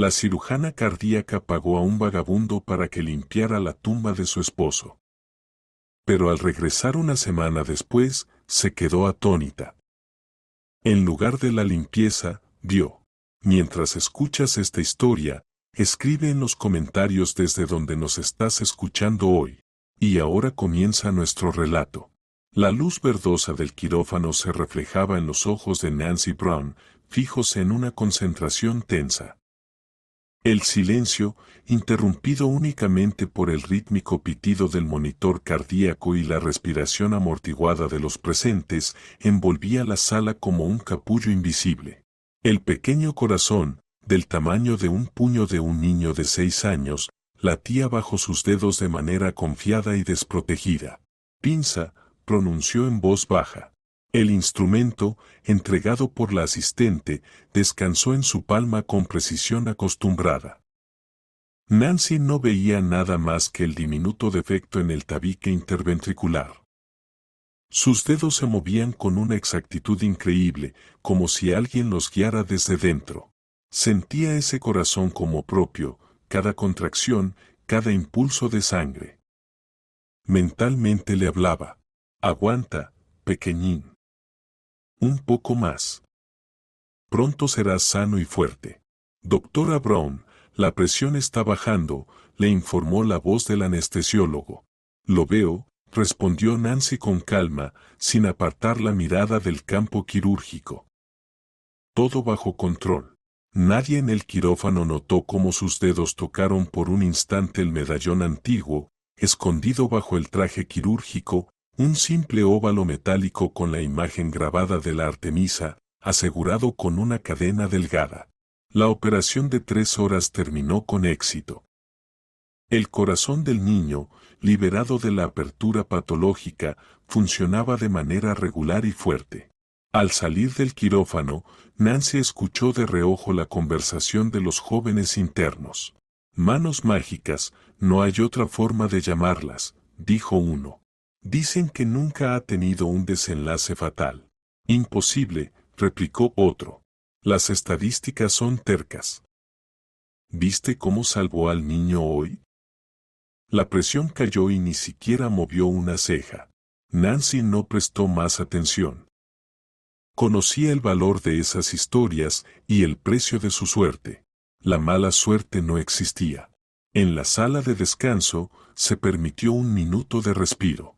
La cirujana cardíaca pagó a un vagabundo para que limpiara la tumba de su esposo. Pero al regresar una semana después, se quedó atónita. En lugar de la limpieza, vio. Mientras escuchas esta historia, escribe en los comentarios desde donde nos estás escuchando hoy. Y ahora comienza nuestro relato. La luz verdosa del quirófano se reflejaba en los ojos de Nancy Brown, fijos en una concentración tensa. El silencio, interrumpido únicamente por el rítmico pitido del monitor cardíaco y la respiración amortiguada de los presentes, envolvía la sala como un capullo invisible. El pequeño corazón, del tamaño de un puño de un niño de 6 años, latía bajo sus dedos de manera confiada y desprotegida. «Pinza», pronunció en voz baja. El instrumento, entregado por la asistente, descansó en su palma con precisión acostumbrada. Nancy no veía nada más que el diminuto defecto en el tabique interventricular. Sus dedos se movían con una exactitud increíble, como si alguien los guiara desde dentro. Sentía ese corazón como propio, cada contracción, cada impulso de sangre. Mentalmente le hablaba. «Aguanta, pequeñín. Un poco más. Pronto serás sano y fuerte». «Doctora Brown, la presión está bajando», le informó la voz del anestesiólogo. «Lo veo», respondió Nancy con calma, sin apartar la mirada del campo quirúrgico. Todo bajo control. Nadie en el quirófano notó cómo sus dedos tocaron por un instante el medallón antiguo, escondido bajo el traje quirúrgico, un simple óvalo metálico con la imagen grabada de la Artemisa, asegurado con una cadena delgada. La operación de 3 horas terminó con éxito. El corazón del niño, liberado de la apertura patológica, funcionaba de manera regular y fuerte. Al salir del quirófano, Nancy escuchó de reojo la conversación de los jóvenes internos. «Manos mágicas, no hay otra forma de llamarlas», dijo uno. «Dicen que nunca ha tenido un desenlace fatal». «Imposible», replicó otro. «Las estadísticas son tercas». «¿Viste cómo salvó al niño hoy?». La presión cayó y ni siquiera movió una ceja. Nancy no prestó más atención. Conocía el valor de esas historias y el precio de su suerte. La mala suerte no existía. En la sala de descanso, se permitió un minuto de respiro.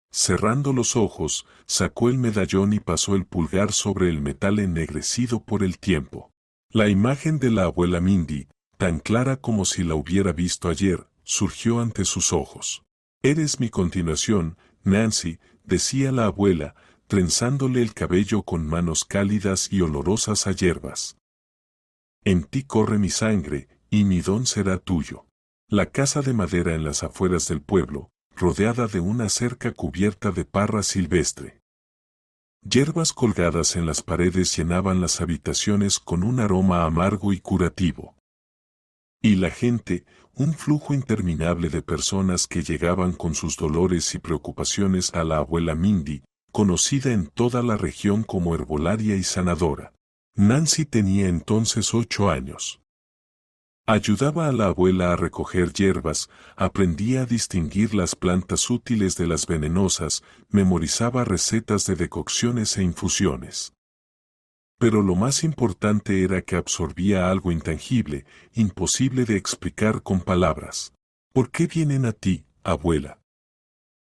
Cerrando los ojos, sacó el medallón y pasó el pulgar sobre el metal ennegrecido por el tiempo. La imagen de la abuela Mindy, tan clara como si la hubiera visto ayer, surgió ante sus ojos. «Eres mi continuación, Nancy», decía la abuela, trenzándole el cabello con manos cálidas y olorosas a hierbas. «En ti corre mi sangre, y mi don será tuyo». La casa de madera en las afueras del pueblo, rodeada de una cerca cubierta de parra silvestre. Hierbas colgadas en las paredes llenaban las habitaciones con un aroma amargo y curativo. Y la gente, un flujo interminable de personas que llegaban con sus dolores y preocupaciones a la abuela Mindy, conocida en toda la región como herbolaria y sanadora. Nancy tenía entonces 8 años. Ayudaba a la abuela a recoger hierbas, aprendía a distinguir las plantas útiles de las venenosas, memorizaba recetas de decocciones e infusiones. Pero lo más importante era que absorbía algo intangible, imposible de explicar con palabras. «¿Por qué vienen a ti, abuela?»,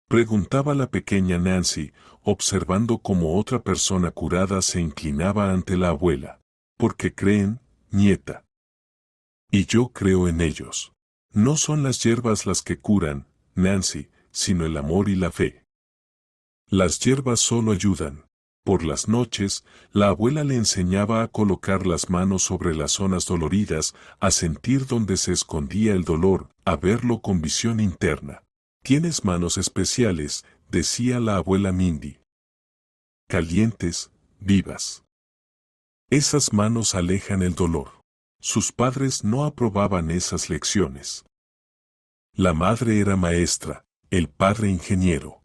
preguntaba la pequeña Nancy, observando cómo otra persona curada se inclinaba ante la abuela. «Porque creen, nieta. Y yo creo en ellos. No son las hierbas las que curan, Nancy, sino el amor y la fe. Las hierbas solo ayudan». Por las noches, la abuela le enseñaba a colocar las manos sobre las zonas doloridas, a sentir dónde se escondía el dolor, a verlo con visión interna. «Tienes manos especiales», decía la abuela Mindy. «Calientes, vivas. Esas manos alejan el dolor». Sus padres no aprobaban esas lecciones. La madre era maestra, el padre ingeniero.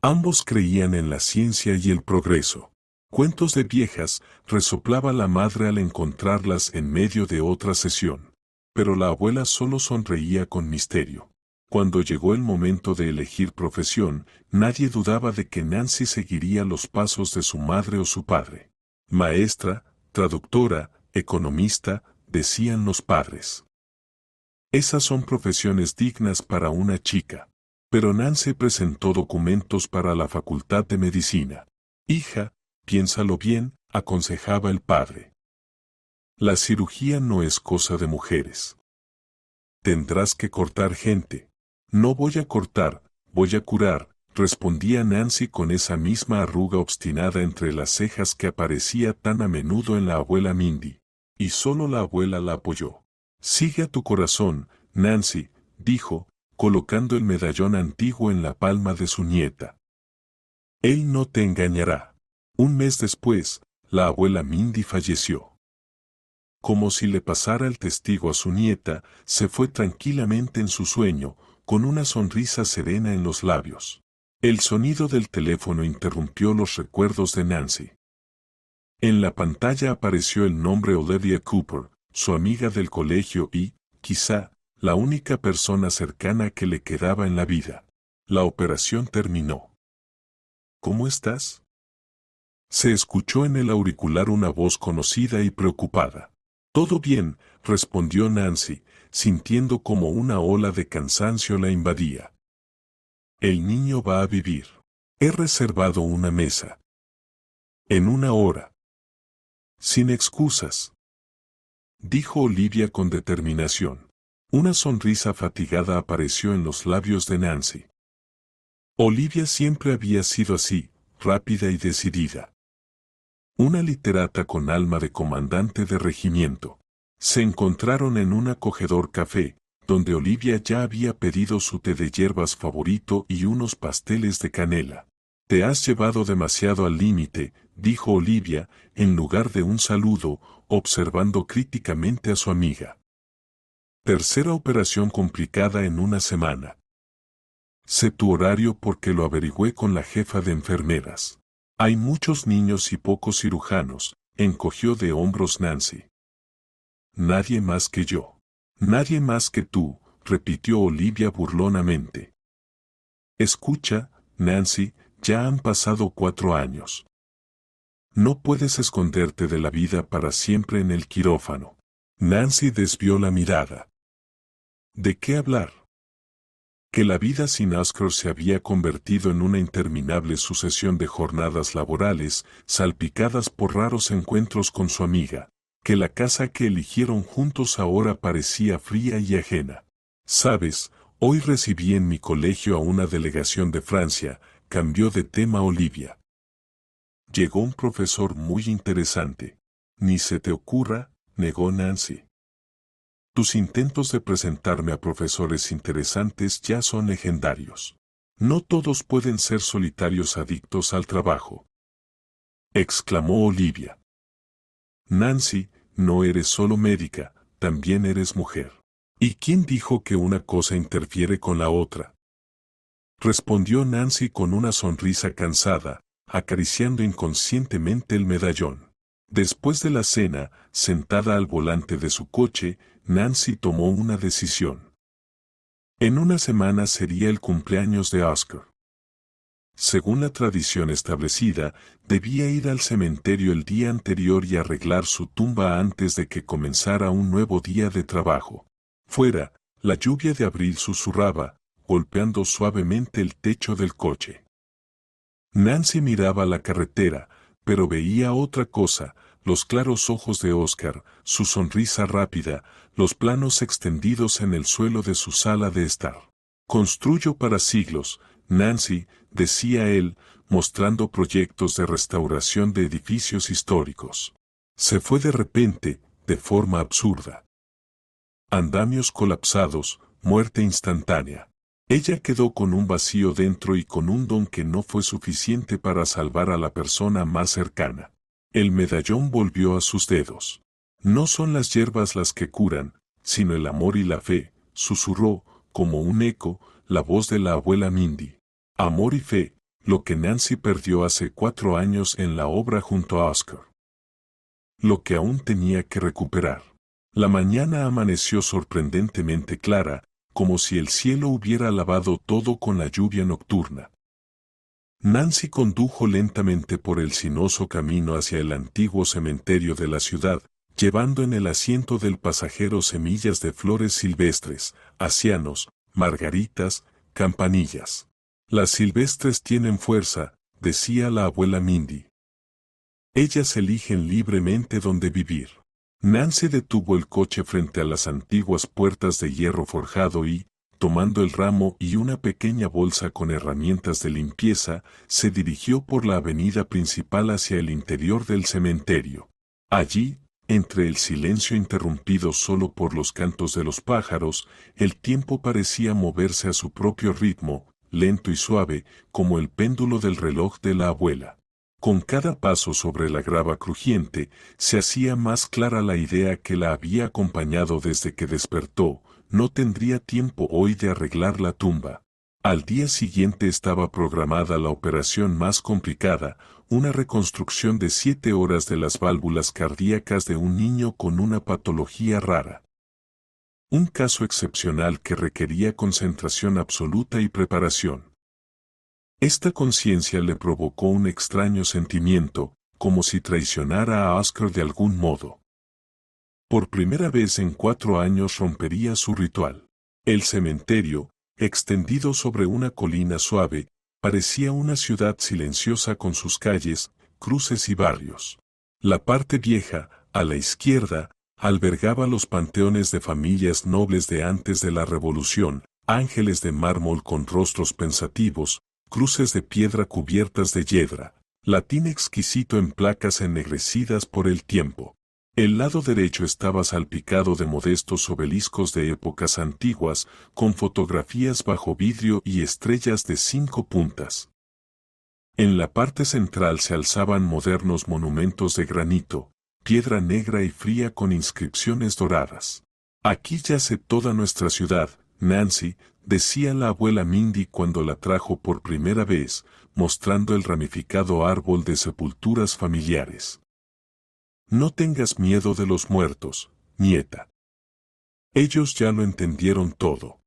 Ambos creían en la ciencia y el progreso. Cuentos de viejas, resoplaba la madre al encontrarlas en medio de otra sesión. Pero la abuela solo sonreía con misterio. Cuando llegó el momento de elegir profesión, nadie dudaba de que Nancy seguiría los pasos de su madre o su padre. Maestra, traductora, economista, decían los padres. Esas son profesiones dignas para una chica. Pero Nancy presentó documentos para la Facultad de Medicina. Hija, piénsalo bien, aconsejaba el padre. La cirugía no es cosa de mujeres. Tendrás que cortar gente. No voy a cortar, voy a curar, respondía Nancy con esa misma arruga obstinada entre las cejas que aparecía tan a menudo en la abuela Mindy. Y solo la abuela la apoyó. Sigue a tu corazón, Nancy, dijo, colocando el medallón antiguo en la palma de su nieta. Él no te engañará. Un mes después, la abuela Mindy falleció. Como si le pasara el testigo a su nieta, se fue tranquilamente en su sueño, con una sonrisa serena en los labios. El sonido del teléfono interrumpió los recuerdos de Nancy. En la pantalla apareció el nombre Olivia Cooper, su amiga del colegio y, quizá, la única persona cercana que le quedaba en la vida. La operación terminó. ¿Cómo estás? Se escuchó en el auricular una voz conocida y preocupada. Todo bien, respondió Nancy, sintiendo como una ola de cansancio la invadía. El niño va a vivir. He reservado una mesa. En una hora. Sin excusas. Dijo Olivia con determinación. Una sonrisa fatigada apareció en los labios de Nancy. Olivia siempre había sido así, rápida y decidida. Una literata con alma de comandante de regimiento. Se encontraron en un acogedor café, donde Olivia ya había pedido su té de hierbas favorito y unos pasteles de canela. Te has llevado demasiado al límite, dijo Olivia, en lugar de un saludo, observando críticamente a su amiga. Tercera operación complicada en una semana. Sé tu horario porque lo averigüé con la jefa de enfermeras. Hay muchos niños y pocos cirujanos, encogió de hombros Nancy. Nadie más que yo. Nadie más que tú, repitió Olivia burlonamente. Escucha, Nancy, ya han pasado 4 años. No puedes esconderte de la vida para siempre en el quirófano. Nancy desvió la mirada. ¿De qué hablar? Que la vida sin Oscar se había convertido en una interminable sucesión de jornadas laborales, salpicadas por raros encuentros con su amiga, que la casa que eligieron juntos ahora parecía fría y ajena. Sabes, hoy recibí en mi colegio a una delegación de Francia, cambió de tema Olivia. Llegó un profesor muy interesante. Ni se te ocurra, negó Nancy. Tus intentos de presentarme a profesores interesantes ya son legendarios. No todos pueden ser solitarios adictos al trabajo. Exclamó Olivia. Nancy, no eres solo médica, también eres mujer. ¿Y quién dijo que una cosa interfiere con la otra? Respondió Nancy con una sonrisa cansada, acariciando inconscientemente el medallón. Después de la cena, sentada al volante de su coche, Nancy tomó una decisión. En una semana sería el cumpleaños de Oscar. Según la tradición establecida, debía ir al cementerio el día anterior y arreglar su tumba antes de que comenzara un nuevo día de trabajo. Fuera, la lluvia de abril susurraba, golpeando suavemente el techo del coche. Nancy miraba la carretera, pero veía otra cosa, los claros ojos de Oscar, su sonrisa rápida, los planos extendidos en el suelo de su sala de estar. Construyo para siglos, Nancy, decía él, mostrando proyectos de restauración de edificios históricos. Se fue de repente, de forma absurda. Andamios colapsados, muerte instantánea. Ella quedó con un vacío dentro y con un don que no fue suficiente para salvar a la persona más cercana. El medallón volvió a sus dedos. No son las hierbas las que curan, sino el amor y la fe, susurró, como un eco, la voz de la abuela Mindy. Amor y fe, lo que Nancy perdió hace 4 años en la obra junto a Oscar. Lo que aún tenía que recuperar. La mañana amaneció sorprendentemente clara, como si el cielo hubiera lavado todo con la lluvia nocturna. Nancy condujo lentamente por el sinuoso camino hacia el antiguo cementerio de la ciudad, llevando en el asiento del pasajero semillas de flores silvestres, acianos, margaritas, campanillas. Las silvestres tienen fuerza, decía la abuela Mindy. Ellas eligen libremente dónde vivir. Nancy detuvo el coche frente a las antiguas puertas de hierro forjado y, tomando el ramo y una pequeña bolsa con herramientas de limpieza, se dirigió por la avenida principal hacia el interior del cementerio. Allí, entre el silencio interrumpido solo por los cantos de los pájaros, el tiempo parecía moverse a su propio ritmo, lento y suave, como el péndulo del reloj de la abuela. Con cada paso sobre la grava crujiente, se hacía más clara la idea que la había acompañado desde que despertó: no tendría tiempo hoy de arreglar la tumba. Al día siguiente estaba programada la operación más complicada, una reconstrucción de 7 horas de las válvulas cardíacas de un niño con una patología rara. Un caso excepcional que requería concentración absoluta y preparación. Esta conciencia le provocó un extraño sentimiento, como si traicionara a Oscar de algún modo. Por primera vez en 4 años rompería su ritual. El cementerio, extendido sobre una colina suave, parecía una ciudad silenciosa con sus calles, cruces y barrios. La parte vieja, a la izquierda, albergaba los panteones de familias nobles de antes de la Revolución, ángeles de mármol con rostros pensativos, cruces de piedra cubiertas de hiedra, latín exquisito en placas ennegrecidas por el tiempo. El lado derecho estaba salpicado de modestos obeliscos de épocas antiguas, con fotografías bajo vidrio y estrellas de 5 puntas. En la parte central se alzaban modernos monumentos de granito, piedra negra y fría con inscripciones doradas. Aquí yace toda nuestra ciudad, Nancy, decía la abuela Mindy cuando la trajo por primera vez, mostrando el ramificado árbol de sepulturas familiares. No tengas miedo de los muertos, nieta. Ellos ya lo entendieron todo.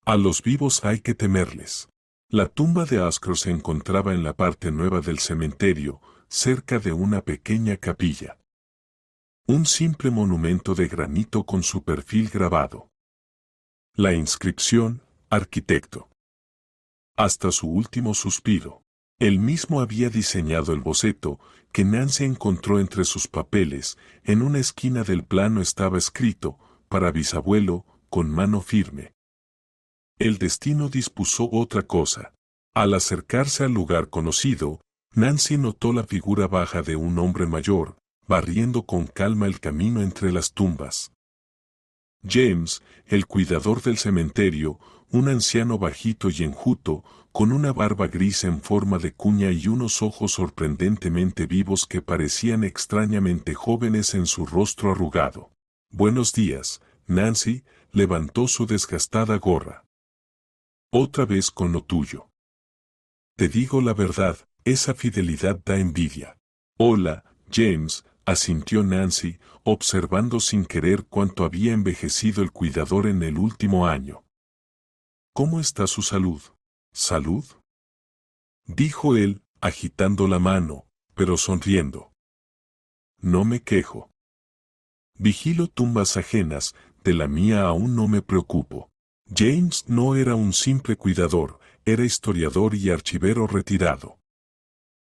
A los vivos hay que temerles. La tumba de Oscar se encontraba en la parte nueva del cementerio, cerca de una pequeña capilla. Un simple monumento de granito con su perfil grabado. La inscripción: arquitecto. Hasta su último suspiro. Él mismo había diseñado el boceto, que Nancy encontró entre sus papeles. En una esquina del plano estaba escrito: para bisabuelo, con mano firme. El destino dispuso otra cosa. Al acercarse al lugar conocido, Nancy notó la figura baja de un hombre mayor, barriendo con calma el camino entre las tumbas. James, el cuidador del cementerio, un anciano bajito y enjuto, con una barba gris en forma de cuña y unos ojos sorprendentemente vivos que parecían extrañamente jóvenes en su rostro arrugado. Buenos días, Nancy, levantó su desgastada gorra. Otra vez con lo tuyo. Te digo la verdad, esa fidelidad da envidia. Hola, James, asintió Nancy, observando sin querer cuánto había envejecido el cuidador en el último año. ¿Cómo está su salud? ¿Salud?, dijo él, agitando la mano, pero sonriendo. No me quejo. Vigilo tumbas ajenas, de la mía aún no me preocupo. James no era un simple cuidador, era historiador y archivero retirado.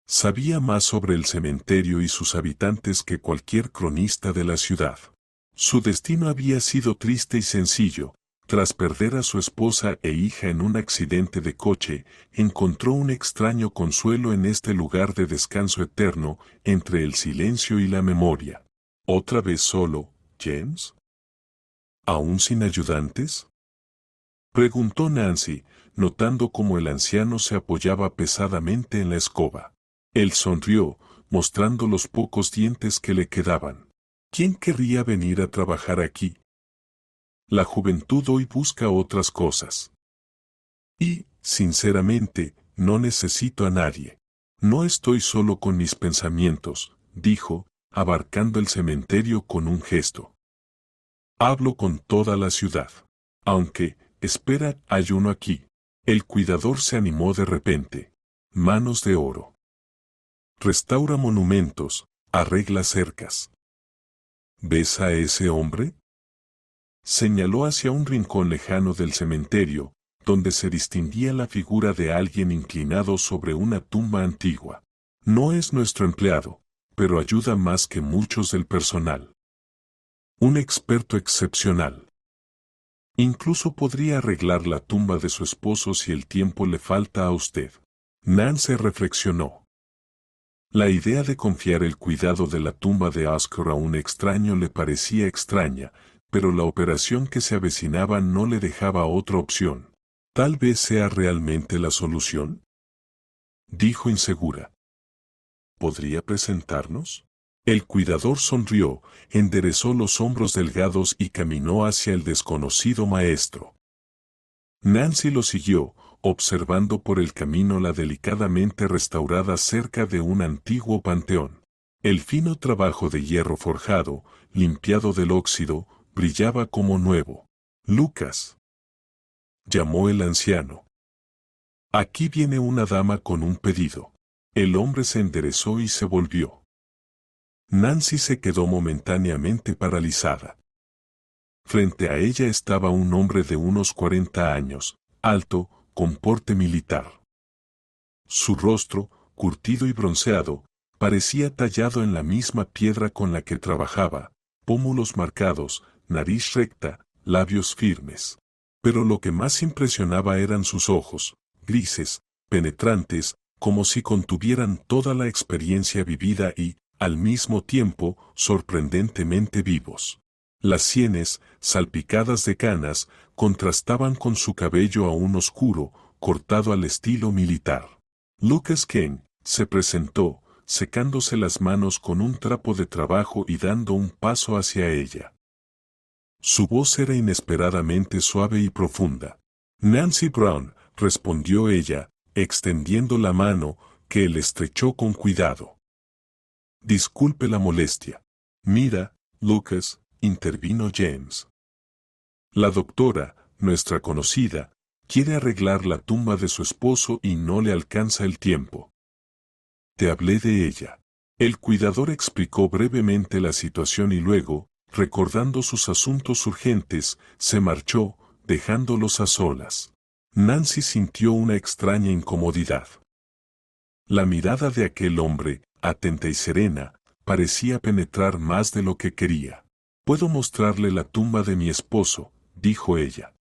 Sabía más sobre el cementerio y sus habitantes que cualquier cronista de la ciudad. Su destino había sido triste y sencillo. Tras perder a su esposa e hija en un accidente de coche, encontró un extraño consuelo en este lugar de descanso eterno, entre el silencio y la memoria. ¿Otra vez solo, James? ¿Aún sin ayudantes?, preguntó Nancy, notando cómo el anciano se apoyaba pesadamente en la escoba. Él sonrió, mostrando los pocos dientes que le quedaban. ¿Quién querría venir a trabajar aquí? La juventud hoy busca otras cosas. Y, sinceramente, no necesito a nadie. No estoy solo con mis pensamientos, dijo, abarcando el cementerio con un gesto. Hablo con toda la ciudad. Aunque, espera, hay uno aquí. El cuidador se animó de repente. Manos de oro. Restaura monumentos, arregla cercas. ¿Ves a ese hombre? Señaló hacia un rincón lejano del cementerio, donde se distinguía la figura de alguien inclinado sobre una tumba antigua. No es nuestro empleado, pero ayuda más que muchos del personal. Un experto excepcional. Incluso podría arreglar la tumba de su esposo si el tiempo le falta a usted. Nance reflexionó. La idea de confiar el cuidado de la tumba de Oscar a un extraño le parecía extraña, pero la operación que se avecinaba no le dejaba otra opción. Tal vez sea realmente la solución, dijo insegura. ¿Podría presentarnos? El cuidador sonrió, enderezó los hombros delgados y caminó hacia el desconocido maestro. Nancy lo siguió, observando por el camino la delicadamente restaurada cerca de un antiguo panteón. El fino trabajo de hierro forjado, limpiado del óxido, brillaba como nuevo. Lucas, llamó el anciano. Aquí viene una dama con un pedido. El hombre se enderezó y se volvió. Nancy se quedó momentáneamente paralizada. Frente a ella estaba un hombre de unos 40 años, alto, con porte militar. Su rostro, curtido y bronceado, parecía tallado en la misma piedra con la que trabajaba, pómulos marcados, nariz recta, labios firmes. Pero lo que más impresionaba eran sus ojos, grises, penetrantes, como si contuvieran toda la experiencia vivida y, al mismo tiempo, sorprendentemente vivos. Las sienes, salpicadas de canas, contrastaban con su cabello aún oscuro, cortado al estilo militar. Lucas Kane se presentó, secándose las manos con un trapo de trabajo y dando un paso hacia ella. Su voz era inesperadamente suave y profunda. Nancy Brown, respondió ella, extendiendo la mano, que él estrechó con cuidado. Disculpe la molestia. Mira, Lucas, intervino James. La doctora, nuestra conocida, quiere arreglar la tumba de su esposo y no le alcanza el tiempo. Te hablé de ella. El cuidador explicó brevemente la situación y luego, recordando sus asuntos urgentes, se marchó, dejándolos a solas. Nancy sintió una extraña incomodidad. La mirada de aquel hombre, atenta y serena, parecía penetrar más de lo que quería. Puedo mostrarle la tumba de mi esposo, dijo ella.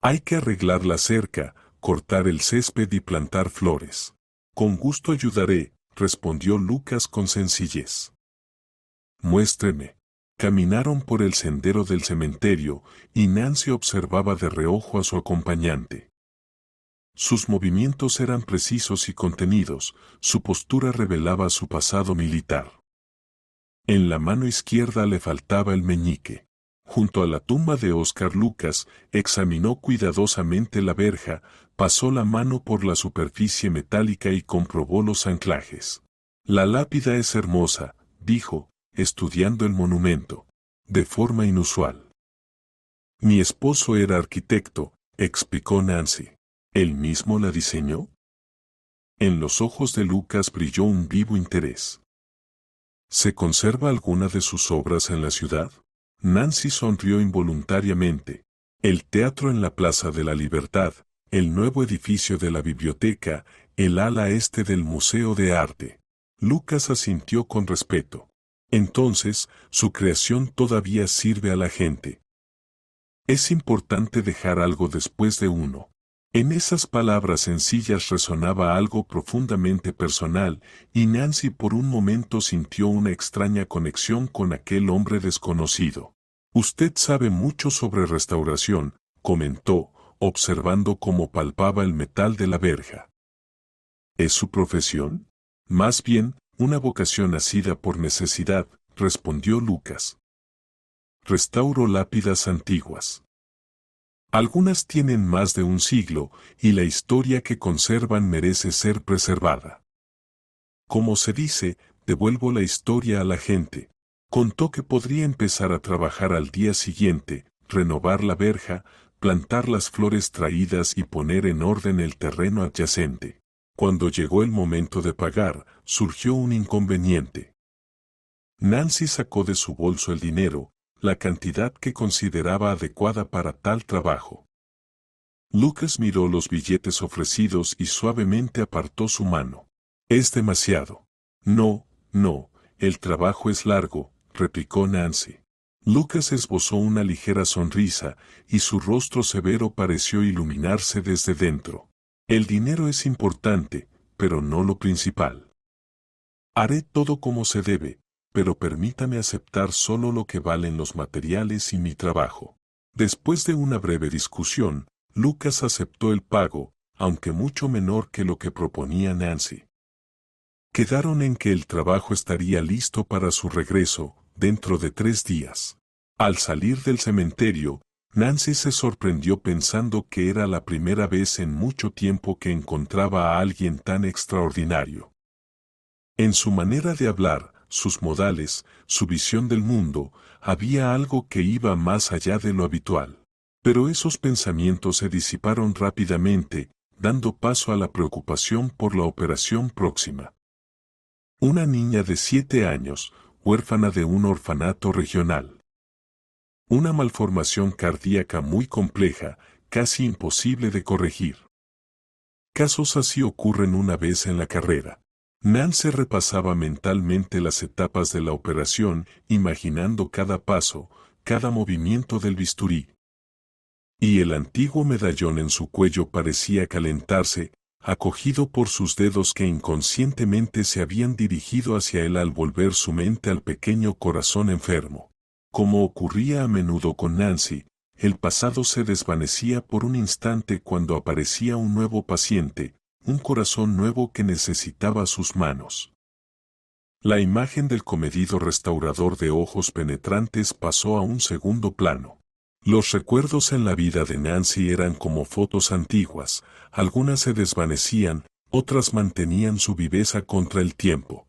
Hay que arreglar la cerca, cortar el césped y plantar flores. Con gusto ayudaré, respondió Lucas con sencillez. Muéstreme. Caminaron por el sendero del cementerio y Nancy observaba de reojo a su acompañante. Sus movimientos eran precisos y contenidos, su postura revelaba su pasado militar. En la mano izquierda le faltaba el meñique. Junto a la tumba de Oscar Lucas, examinó cuidadosamente la verja, pasó la mano por la superficie metálica y comprobó los anclajes. La lápida es hermosa, dijo, estudiando el monumento, de forma inusual. Mi esposo era arquitecto, explicó Nancy. ¿Él mismo la diseñó? En los ojos de Lucas brilló un vivo interés. ¿Se conserva alguna de sus obras en la ciudad? Nancy sonrió involuntariamente. El teatro en la Plaza de la Libertad, el nuevo edificio de la biblioteca, el ala este del Museo de Arte. Lucas asintió con respeto. Entonces, su creación todavía sirve a la gente. Es importante dejar algo después de uno. En esas palabras sencillas resonaba algo profundamente personal, y Nancy por un momento sintió una extraña conexión con aquel hombre desconocido. Usted sabe mucho sobre restauración, comentó, observando cómo palpaba el metal de la verja. ¿Es su profesión? Más bien, una vocación nacida por necesidad, respondió Lucas. Restauro lápidas antiguas. Algunas tienen más de un siglo, y la historia que conservan merece ser preservada. Como se dice, devuelvo la historia a la gente. Contó que podría empezar a trabajar al día siguiente, renovar la verja, plantar las flores traídas y poner en orden el terreno adyacente. Cuando llegó el momento de pagar, surgió un inconveniente. Nancy sacó de su bolso el dinero, la cantidad que consideraba adecuada para tal trabajo. Lucas miró los billetes ofrecidos y suavemente apartó su mano. Es demasiado. No, no, el trabajo es largo, replicó Nancy. Lucas esbozó una ligera sonrisa, y su rostro severo pareció iluminarse desde dentro. El dinero es importante, pero no lo principal. Haré todo como se debe, pero permítame aceptar solo lo que valen los materiales y mi trabajo. Después de una breve discusión, Lucas aceptó el pago, aunque mucho menor que lo que proponía Nancy. Quedaron en que el trabajo estaría listo para su regreso, dentro de 3 días. Al salir del cementerio, Nancy se sorprendió pensando que era la primera vez en mucho tiempo que encontraba a alguien tan extraordinario. En su manera de hablar, sus modales, su visión del mundo, había algo que iba más allá de lo habitual. Pero esos pensamientos se disiparon rápidamente, dando paso a la preocupación por la operación próxima. Una niña de 7 años, huérfana de un orfanato regional. Una malformación cardíaca muy compleja, casi imposible de corregir. Casos así ocurren una vez en la carrera. Nancy repasaba mentalmente las etapas de la operación, imaginando cada paso, cada movimiento del bisturí. Y el antiguo medallón en su cuello parecía calentarse, acogido por sus dedos que inconscientemente se habían dirigido hacia él al volver su mente al pequeño corazón enfermo. Como ocurría a menudo con Nancy, el pasado se desvanecía por un instante cuando aparecía un nuevo paciente, un corazón nuevo que necesitaba sus manos. La imagen del comedido restaurador de ojos penetrantes pasó a un segundo plano. Los recuerdos en la vida de Nancy eran como fotos antiguas, algunas se desvanecían, otras mantenían su viveza contra el tiempo.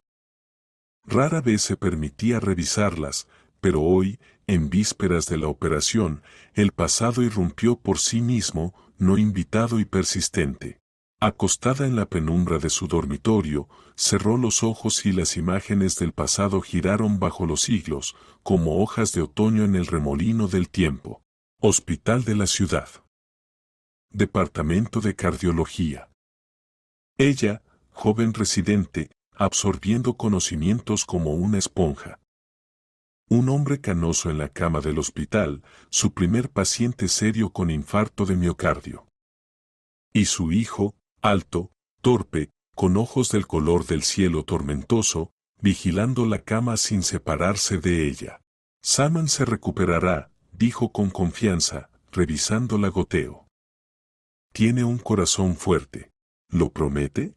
Rara vez se permitía revisarlas, pero hoy, en vísperas de la operación, el pasado irrumpió por sí mismo, no invitado y persistente. Acostada en la penumbra de su dormitorio, cerró los ojos y las imágenes del pasado giraron bajo los siglos, como hojas de otoño en el remolino del tiempo. Hospital de la ciudad. Departamento de cardiología. Ella, joven residente, absorbiendo conocimientos como una esponja. Un hombre canoso en la cama del hospital, su primer paciente serio con infarto de miocardio. Y su hijo, alto, torpe, con ojos del color del cielo tormentoso, vigilando la cama sin separarse de ella. Salman se recuperará, dijo con confianza, revisando la goteo. Tiene un corazón fuerte. ¿Lo promete?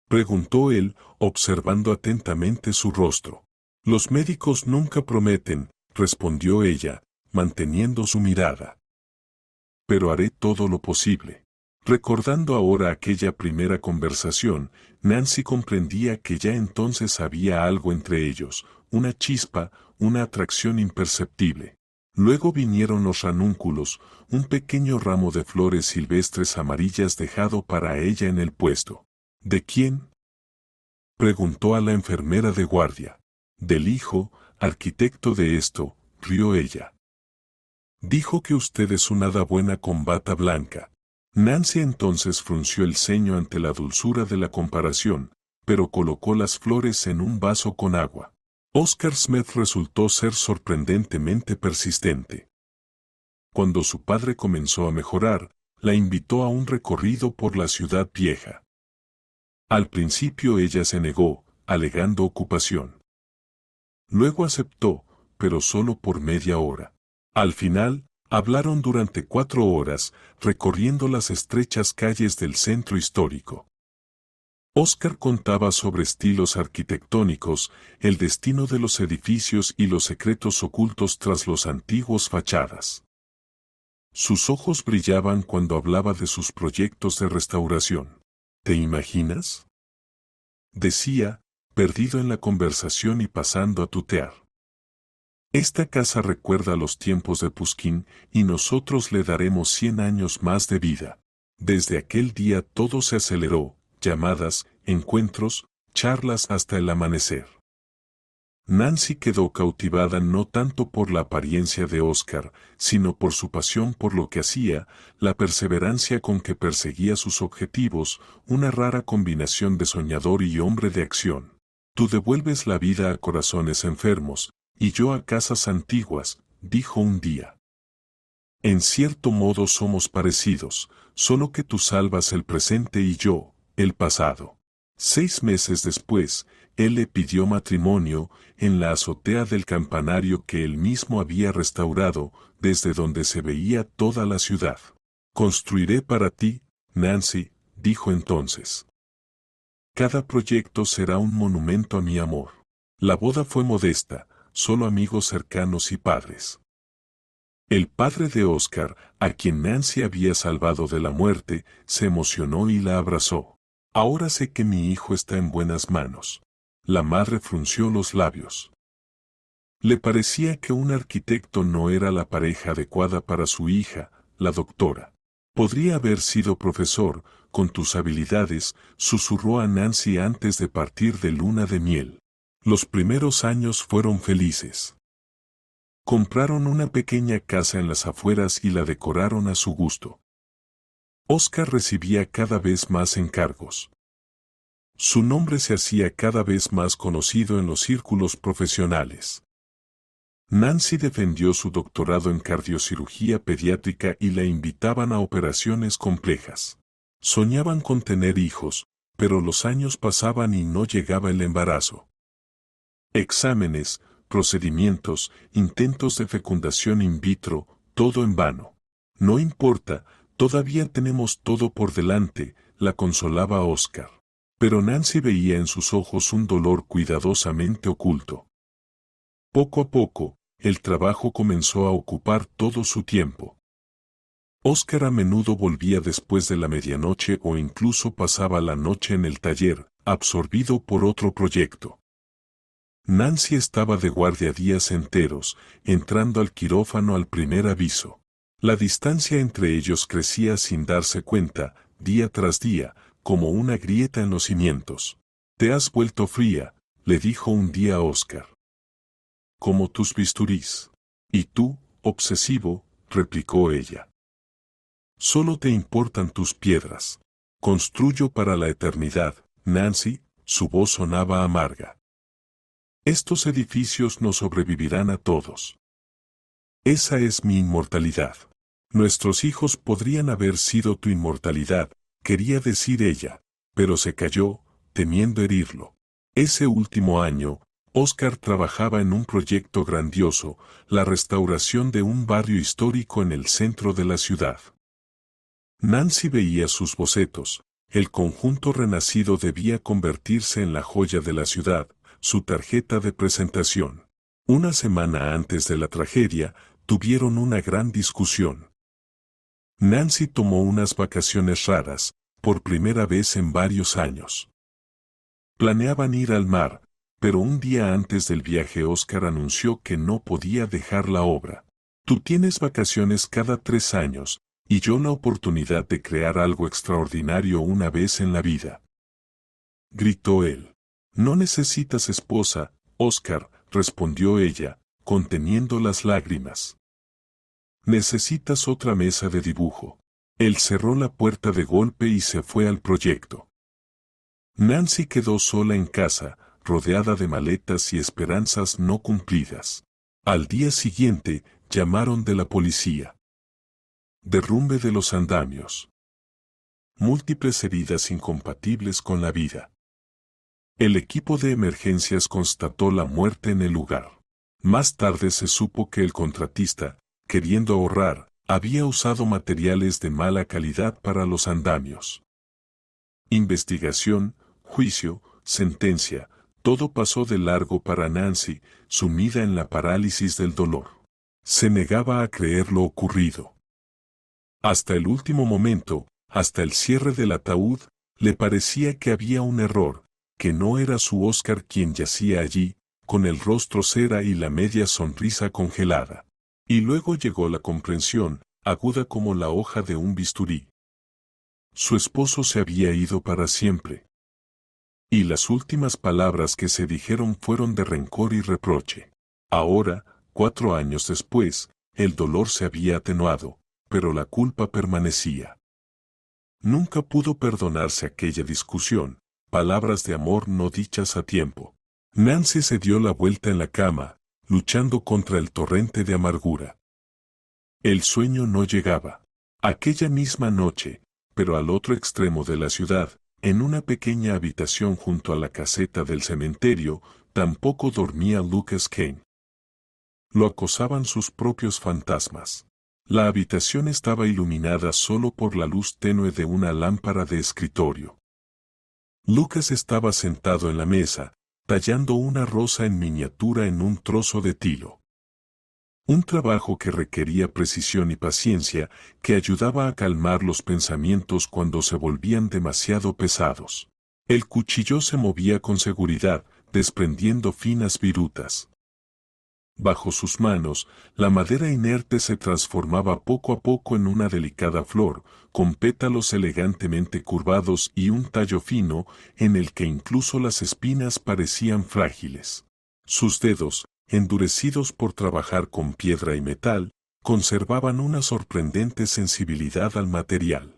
Preguntó él, observando atentamente su rostro. Los médicos nunca prometen, respondió ella, manteniendo su mirada. Pero haré todo lo posible. Recordando ahora aquella primera conversación, Nancy comprendía que ya entonces había algo entre ellos, una chispa, una atracción imperceptible. Luego vinieron los ranúnculos, un pequeño ramo de flores silvestres amarillas dejado para ella en el puesto. ¿De quién? Preguntó a la enfermera de guardia. Del hijo, arquitecto de esto, rió ella. Dijo que usted es una hada buena con bata blanca. Nancy entonces frunció el ceño ante la dulzura de la comparación, pero colocó las flores en un vaso con agua. Oscar Smith resultó ser sorprendentemente persistente. Cuando su padre comenzó a mejorar, la invitó a un recorrido por la ciudad vieja. Al principio ella se negó, alegando ocupación. Luego aceptó, pero solo por media hora. Al final, hablaron durante 4 horas, recorriendo las estrechas calles del centro histórico. Oscar contaba sobre estilos arquitectónicos, el destino de los edificios y los secretos ocultos tras los antiguos fachadas. Sus ojos brillaban cuando hablaba de sus proyectos de restauración. ¿Te imaginas?, decía, perdido en la conversación y pasando a tutear. Esta casa recuerda los tiempos de Pushkin y nosotros le daremos 100 años más de vida. Desde aquel día todo se aceleró, llamadas, encuentros, charlas hasta el amanecer. Nancy quedó cautivada no tanto por la apariencia de Oscar, sino por su pasión por lo que hacía, la perseverancia con que perseguía sus objetivos, una rara combinación de soñador y hombre de acción. Tú devuelves la vida a corazones enfermos, y yo a casas antiguas, dijo un día. En cierto modo somos parecidos, solo que tú salvas el presente y yo, el pasado. 6 meses después, él le pidió matrimonio en la azotea del campanario que él mismo había restaurado, desde donde se veía toda la ciudad. Construiré para ti, Nancy, dijo entonces. Cada proyecto será un monumento a mi amor. La boda fue modesta, solo amigos cercanos y padres. El padre de Oscar, a quien Nancy había salvado de la muerte, se emocionó y la abrazó. Ahora sé que mi hijo está en buenas manos. La madre frunció los labios. Le parecía que un arquitecto no era la pareja adecuada para su hija, la doctora. Podría haber sido profesor, con tus habilidades, susurró a Nancy antes de partir de luna de miel. Los primeros años fueron felices. Compraron una pequeña casa en las afueras y la decoraron a su gusto. Oscar recibía cada vez más encargos. Su nombre se hacía cada vez más conocido en los círculos profesionales. Nancy defendió su doctorado en cardiocirugía pediátrica y la invitaban a operaciones complejas. Soñaban con tener hijos, pero los años pasaban y no llegaba el embarazo. Exámenes, procedimientos, intentos de fecundación in vitro, todo en vano. No importa, todavía tenemos todo por delante, la consolaba Oscar. Pero Nancy veía en sus ojos un dolor cuidadosamente oculto. Poco a poco, el trabajo comenzó a ocupar todo su tiempo. Oscar a menudo volvía después de la medianoche o incluso pasaba la noche en el taller, absorbido por otro proyecto. Nancy estaba de guardia días enteros, entrando al quirófano al primer aviso. La distancia entre ellos crecía sin darse cuenta, día tras día, como una grieta en los cimientos. «Te has vuelto fría», le dijo un día a Oscar. «Como tus bisturís». «¿Y tú, obsesivo?», replicó ella. «Solo te importan tus piedras». «Construyo para la eternidad, Nancy», su voz sonaba amarga. «Estos edificios no sobrevivirán a todos. Esa es mi inmortalidad. Nuestros hijos podrían haber sido tu inmortalidad», quería decir ella, pero se calló, temiendo herirlo. Ese último año, Oscar trabajaba en un proyecto grandioso, la restauración de un barrio histórico en el centro de la ciudad. Nancy veía sus bocetos, el conjunto renacido debía convertirse en la joya de la ciudad, su tarjeta de presentación. Una semana antes de la tragedia, tuvieron una gran discusión. Nancy tomó unas vacaciones raras, por primera vez en varios años. Planeaban ir al mar, pero un día antes del viaje Oscar anunció que no podía dejar la obra. «Tú tienes vacaciones cada 3 años, y yo la oportunidad de crear algo extraordinario una vez en la vida», gritó él. «No necesitas esposa, Oscar», respondió ella, conteniendo las lágrimas. «Necesitas otra mesa de dibujo». Él cerró la puerta de golpe y se fue al proyecto. Nancy quedó sola en casa, rodeada de maletas y esperanzas no cumplidas. Al día siguiente, llamaron de la policía. Derrumbe de los andamios. Múltiples heridas incompatibles con la vida. El equipo de emergencias constató la muerte en el lugar. Más tarde se supo que el contratista, queriendo ahorrar, había usado materiales de mala calidad para los andamios. Investigación, juicio, sentencia, todo pasó de largo para Nancy, sumida en la parálisis del dolor. Se negaba a creer lo ocurrido. Hasta el último momento, hasta el cierre del ataúd, le parecía que había un error, que no era su Oscar quien yacía allí, con el rostro cera y la media sonrisa congelada. Y luego llegó la comprensión, aguda como la hoja de un bisturí. Su esposo se había ido para siempre. Y las últimas palabras que se dijeron fueron de rencor y reproche. Ahora, 4 años después, el dolor se había atenuado, pero la culpa permanecía. Nunca pudo perdonarse aquella discusión, palabras de amor no dichas a tiempo. Nancy se dio la vuelta en la cama, luchando contra el torrente de amargura. El sueño no llegaba. Aquella misma noche, pero al otro extremo de la ciudad, en una pequeña habitación junto a la caseta del cementerio, tampoco dormía Lucas Kane. Lo acosaban sus propios fantasmas. La habitación estaba iluminada solo por la luz tenue de una lámpara de escritorio. Lucas estaba sentado en la mesa, tallando una rosa en miniatura en un trozo de tilo. Un trabajo que requería precisión y paciencia, que ayudaba a calmar los pensamientos cuando se volvían demasiado pesados. El cuchillo se movía con seguridad, desprendiendo finas virutas. Bajo sus manos, la madera inerte se transformaba poco a poco en una delicada flor, con pétalos elegantemente curvados y un tallo fino, en el que incluso las espinas parecían frágiles. Sus dedos, endurecidos por trabajar con piedra y metal, conservaban una sorprendente sensibilidad al material.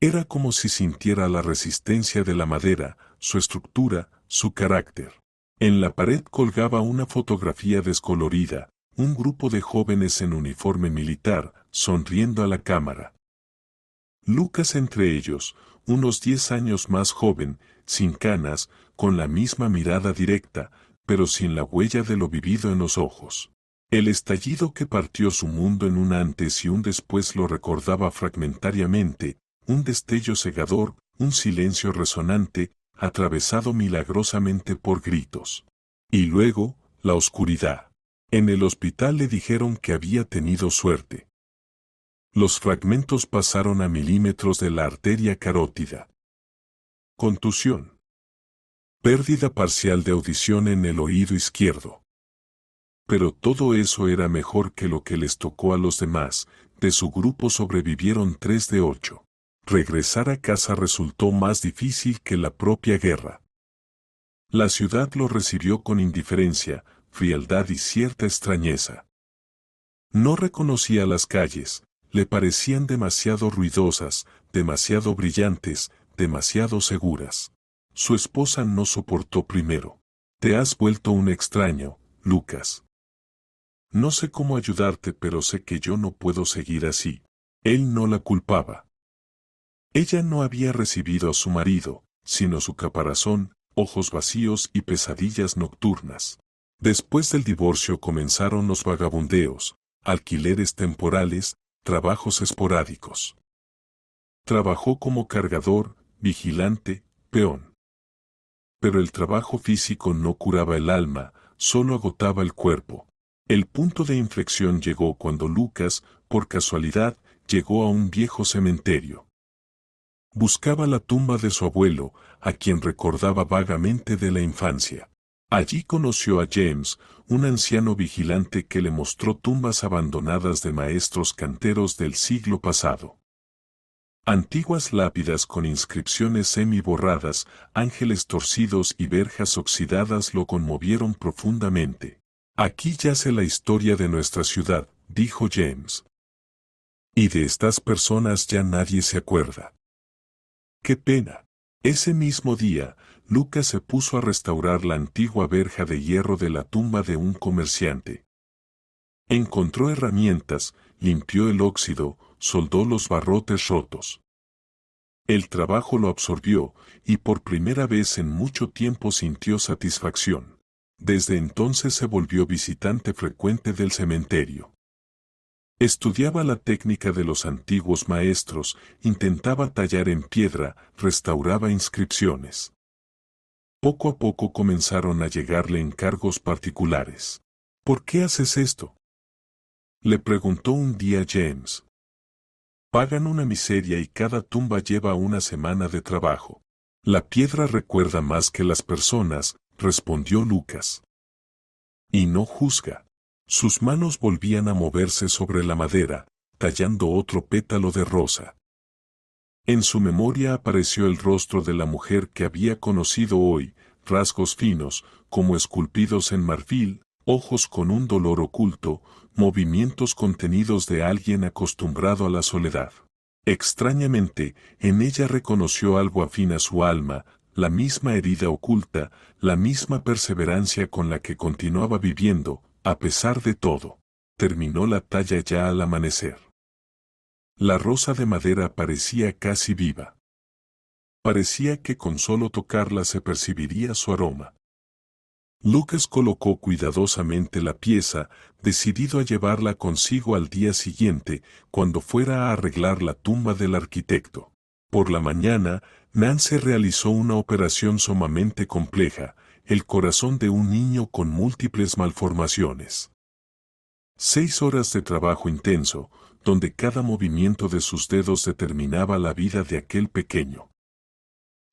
Era como si sintiera la resistencia de la madera, su estructura, su carácter. En la pared colgaba una fotografía descolorida, un grupo de jóvenes en uniforme militar, sonriendo a la cámara. Lucas entre ellos, unos 10 años más joven, sin canas, con la misma mirada directa, pero sin la huella de lo vivido en los ojos. El estallido que partió su mundo en un antes y un después lo recordaba fragmentariamente, un destello cegador, un silencio resonante, atravesado milagrosamente por gritos. Y luego, la oscuridad. En el hospital le dijeron que había tenido suerte. Los fragmentos pasaron a milímetros de la arteria carótida. Contusión. Pérdida parcial de audición en el oído izquierdo. Pero todo eso era mejor que lo que les tocó a los demás. De su grupo sobrevivieron 3 de 8. Regresar a casa resultó más difícil que la propia guerra. La ciudad lo recibió con indiferencia, frialdad y cierta extrañeza. No reconocía las calles, le parecían demasiado ruidosas, demasiado brillantes, demasiado seguras. Su esposa no soportó primero. Te has vuelto un extraño, Lucas. No sé cómo ayudarte, pero sé que yo no puedo seguir así. Él no la culpaba. Ella no había recibido a su marido, sino su caparazón, ojos vacíos y pesadillas nocturnas. Después del divorcio comenzaron los vagabundeos, alquileres temporales, trabajos esporádicos. Trabajó como cargador, vigilante, peón. Pero el trabajo físico no curaba el alma, solo agotaba el cuerpo. El punto de inflexión llegó cuando Lucas, por casualidad, llegó a un viejo cementerio. Buscaba la tumba de su abuelo, a quien recordaba vagamente de la infancia. Allí conoció a James, un anciano vigilante que le mostró tumbas abandonadas de maestros canteros del siglo pasado. Antiguas lápidas con inscripciones semi-borradas, ángeles torcidos y verjas oxidadas lo conmovieron profundamente. Aquí yace la historia de nuestra ciudad, dijo James. Y de estas personas ya nadie se acuerda. ¡Qué pena! Ese mismo día, Lucas se puso a restaurar la antigua verja de hierro de la tumba de un comerciante. Encontró herramientas, limpió el óxido, soldó los barrotes rotos. El trabajo lo absorbió, y por primera vez en mucho tiempo sintió satisfacción. Desde entonces se volvió visitante frecuente del cementerio. Estudiaba la técnica de los antiguos maestros, intentaba tallar en piedra, restauraba inscripciones. Poco a poco comenzaron a llegarle encargos particulares. ¿Por qué haces esto?, le preguntó un día James. Pagan una miseria y cada tumba lleva una semana de trabajo. La piedra recuerda más que las personas, respondió Lucas. Y no juzga. Sus manos volvían a moverse sobre la madera, tallando otro pétalo de rosa. En su memoria apareció el rostro de la mujer que había conocido hoy, rasgos finos, como esculpidos en marfil, ojos con un dolor oculto, movimientos contenidos de alguien acostumbrado a la soledad. Extrañamente, en ella reconoció algo afín a su alma, la misma herida oculta, la misma perseverancia con la que continuaba viviendo, a pesar de todo. Terminó la talla ya al amanecer. La rosa de madera parecía casi viva. Parecía que con solo tocarla se percibiría su aroma. Lucas colocó cuidadosamente la pieza, decidido a llevarla consigo al día siguiente, cuando fuera a arreglar la tumba del arquitecto. Por la mañana, Nancy realizó una operación sumamente compleja, el corazón de un niño con múltiples malformaciones. 6 horas de trabajo intenso, donde cada movimiento de sus dedos determinaba la vida de aquel pequeño.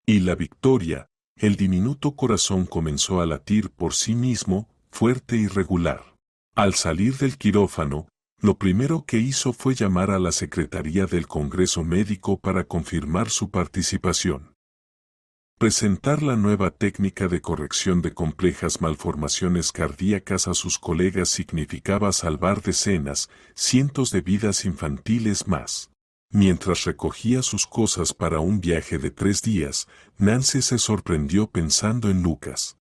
Y la victoria, el diminuto corazón comenzó a latir por sí mismo, fuerte y regular. Al salir del quirófano, lo primero que hizo fue llamar a la Secretaría del Congreso Médico para confirmar su participación. Presentar la nueva técnica de corrección de complejas malformaciones cardíacas a sus colegas significaba salvar decenas, cientos de vidas infantiles más. Mientras recogía sus cosas para un viaje de 3 días, Nancy se sorprendió pensando en Lucas.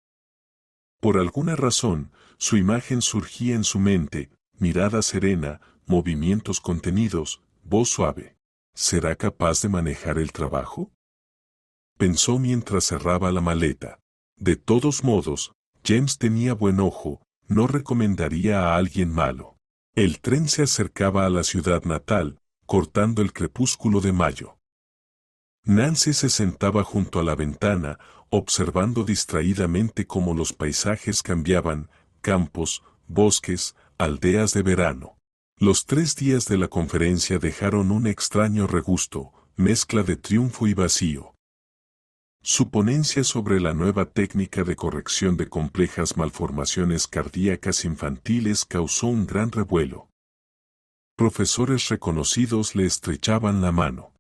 Por alguna razón, su imagen surgía en su mente, mirada serena, movimientos contenidos, voz suave. ¿Será capaz de manejar el trabajo?, pensó mientras cerraba la maleta. De todos modos, James tenía buen ojo, no recomendaría a alguien malo. El tren se acercaba a la ciudad natal, cortando el crepúsculo de mayo. Nancy se sentaba junto a la ventana, observando distraídamente cómo los paisajes cambiaban, campos, bosques, aldeas de verano. Los 3 días de la conferencia dejaron un extraño regusto, mezcla de triunfo y vacío. Su ponencia sobre la nueva técnica de corrección de complejas malformaciones cardíacas infantiles causó un gran revuelo. Profesores reconocidos le estrechaban la mano.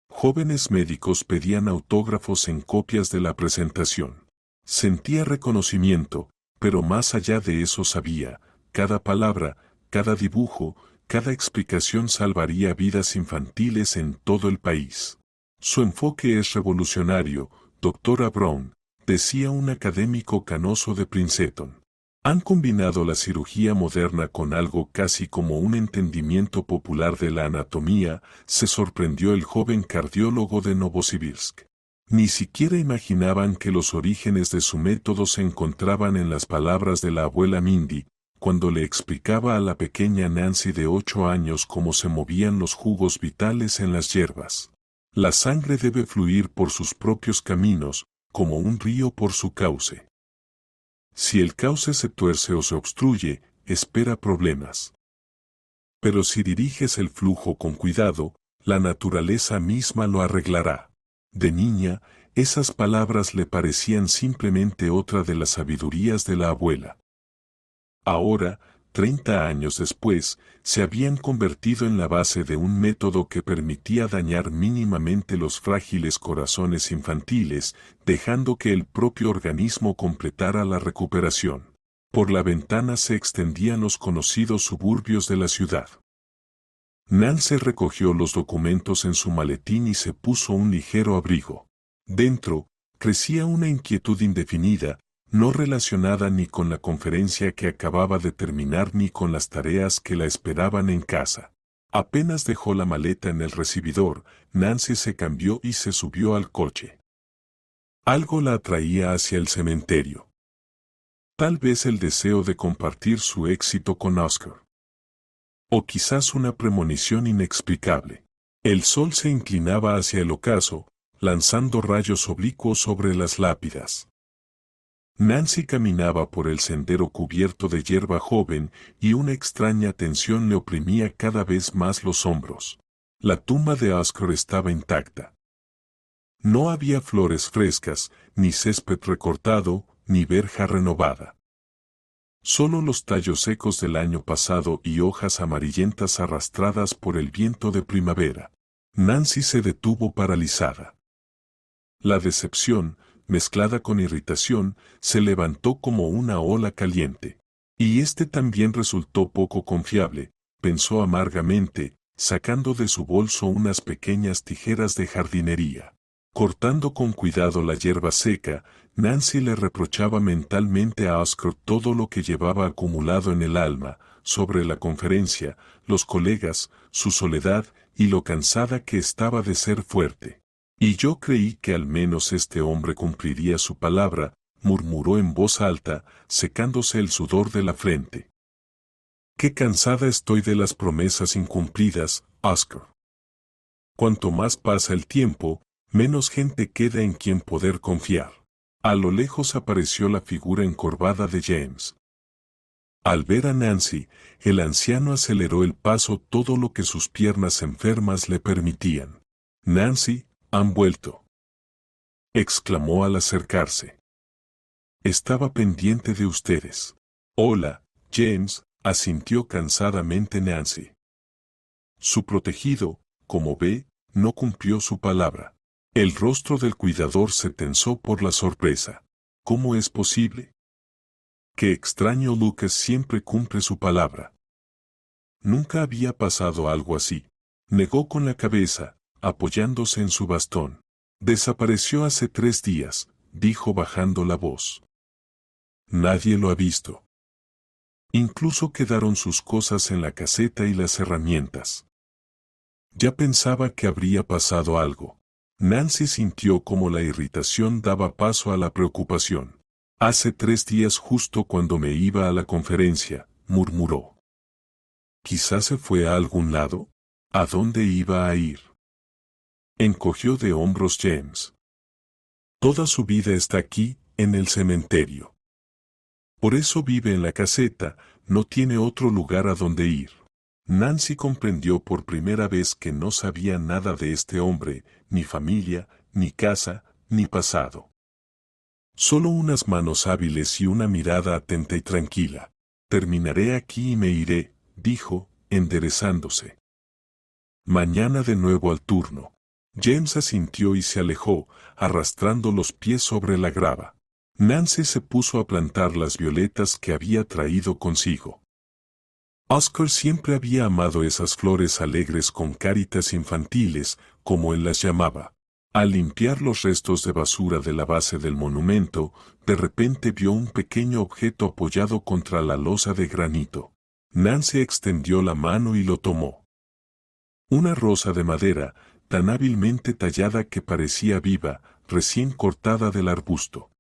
Jóvenes médicos pedían autógrafos en copias de la presentación. Sentía reconocimiento, pero más allá de eso sabía, cada palabra, cada dibujo, cada explicación salvaría vidas infantiles en todo el país. Su enfoque es revolucionario, doctora Brown, decía un académico canoso de Princeton. Han combinado la cirugía moderna con algo casi como un entendimiento popular de la anatomía, se sorprendió el joven cardiólogo de Novosibirsk. Ni siquiera imaginaban que los orígenes de su método se encontraban en las palabras de la abuela Mindy, cuando le explicaba a la pequeña Nancy de 8 años cómo se movían los jugos vitales en las hierbas. La sangre debe fluir por sus propios caminos, como un río por su cauce. Si el cauce se tuerce o se obstruye, espera problemas. Pero si diriges el flujo con cuidado, la naturaleza misma lo arreglará. De niña, esas palabras le parecían simplemente otra de las sabidurías de la abuela. Ahora, 30 años después, se habían convertido en la base de un método que permitía dañar mínimamente los frágiles corazones infantiles, dejando que el propio organismo completara la recuperación. Por la ventana se extendían los conocidos suburbios de la ciudad. Nancy recogió los documentos en su maletín y se puso un ligero abrigo. Dentro, crecía una inquietud indefinida, no relacionada ni con la conferencia que acababa de terminar ni con las tareas que la esperaban en casa. Apenas dejó la maleta en el recibidor, Nancy se cambió y se subió al coche. Algo la atraía hacia el cementerio. Tal vez el deseo de compartir su éxito con Oscar. O quizás una premonición inexplicable. El sol se inclinaba hacia el ocaso, lanzando rayos oblicuos sobre las lápidas. Nancy caminaba por el sendero cubierto de hierba joven y una extraña tensión le oprimía cada vez más los hombros. La tumba de Oscar estaba intacta. No había flores frescas, ni césped recortado, ni verja renovada. Solo los tallos secos del año pasado y hojas amarillentas arrastradas por el viento de primavera. Nancy se detuvo paralizada. La decepción, mezclada con irritación, se levantó como una ola caliente. Y este también resultó poco confiable, pensó amargamente, sacando de su bolso unas pequeñas tijeras de jardinería. Cortando con cuidado la hierba seca, Nancy le reprochaba mentalmente a Oscar todo lo que llevaba acumulado en el alma, sobre la conferencia, los colegas, su soledad y lo cansada que estaba de ser fuerte. Y yo creí que al menos este hombre cumpliría su palabra, murmuró en voz alta, secándose el sudor de la frente. Qué cansada estoy de las promesas incumplidas, Oscar. Cuanto más pasa el tiempo, menos gente queda en quien poder confiar. A lo lejos apareció la figura encorvada de James. Al ver a Nancy, el anciano aceleró el paso todo lo que sus piernas enfermas le permitían. Nancy, han vuelto, exclamó al acercarse. Estaba pendiente de ustedes. Hola, James, asintió cansadamente Nancy. Su protegido, como ve, no cumplió su palabra. El rostro del cuidador se tensó por la sorpresa. ¿Cómo es posible? Qué extraño, Lucas siempre cumple su palabra. Nunca había pasado algo así. Negó con la cabeza, apoyándose en su bastón. Desapareció hace 3 días, dijo bajando la voz. Nadie lo ha visto. Incluso quedaron sus cosas en la caseta y las herramientas. Ya pensaba que habría pasado algo. Nancy sintió como la irritación daba paso a la preocupación. Hace 3 días justo cuando me iba a la conferencia, murmuró. ¿Quizás se fue a algún lado? ¿A dónde iba a ir? Encogió de hombros James. Toda su vida está aquí, en el cementerio. Por eso vive en la caseta, no tiene otro lugar a donde ir. Nancy comprendió por primera vez que no sabía nada de este hombre, ni familia, ni casa, ni pasado. Solo unas manos hábiles y una mirada atenta y tranquila. Terminaré aquí y me iré, dijo, enderezándose. Mañana de nuevo al turno. James asintió y se alejó, arrastrando los pies sobre la grava. Nancy se puso a plantar las violetas que había traído consigo. Oscar siempre había amado esas flores alegres con caritas infantiles, como él las llamaba. Al limpiar los restos de basura de la base del monumento, de repente vio un pequeño objeto apoyado contra la losa de granito. Nancy extendió la mano y lo tomó. Una rosa de madera, tan hábilmente tallada que parecía viva, recién cortada del arbusto.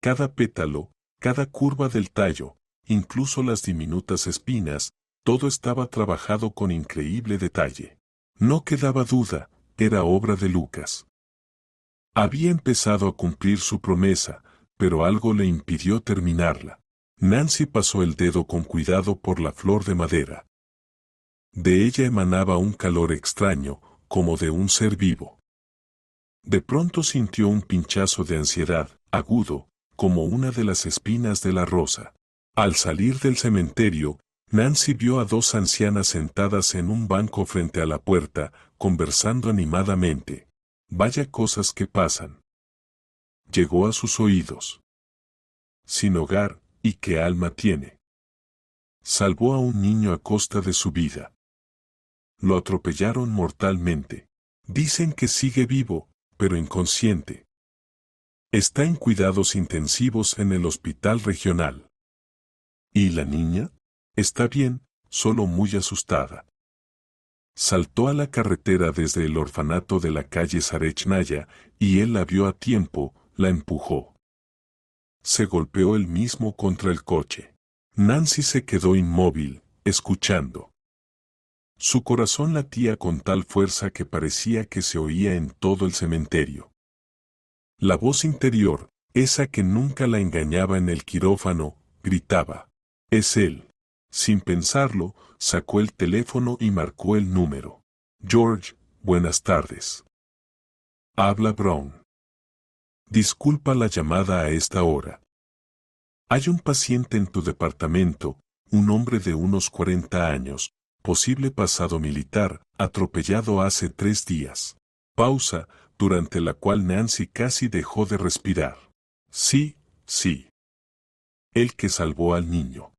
Cada pétalo, cada curva del tallo, incluso las diminutas espinas, todo estaba trabajado con increíble detalle. No quedaba duda, era obra de Lucas. Había empezado a cumplir su promesa, pero algo le impidió terminarla. Nancy pasó el dedo con cuidado por la flor de madera. De ella emanaba un calor extraño, como de un ser vivo. De pronto sintió un pinchazo de ansiedad, agudo, como una de las espinas de la rosa. Al salir del cementerio, Nancy vio a 2 ancianas sentadas en un banco frente a la puerta, conversando animadamente. Vaya cosas que pasan. Llegó a sus oídos. Sin hogar, ¿y qué alma tiene? Salvó a un niño a costa de su vida. Lo atropellaron mortalmente. Dicen que sigue vivo, pero inconsciente. Está en cuidados intensivos en el hospital regional. ¿Y la niña? Está bien, solo muy asustada. Saltó a la carretera desde el orfanato de la calle Sarechnaya, y él la vio a tiempo, la empujó. Se golpeó él mismo contra el coche. Nancy se quedó inmóvil, escuchando. Su corazón latía con tal fuerza que parecía que se oía en todo el cementerio. La voz interior, esa que nunca la engañaba en el quirófano, gritaba. Es él. Sin pensarlo, sacó el teléfono y marcó el número. George, buenas tardes. Habla Brown. Disculpa la llamada a esta hora. Hay un paciente en tu departamento, un hombre de unos 40 años, posible pasado militar, atropellado hace 3 días. Pausa, durante la cual Nancy casi dejó de respirar. Sí, sí. El que salvó al niño.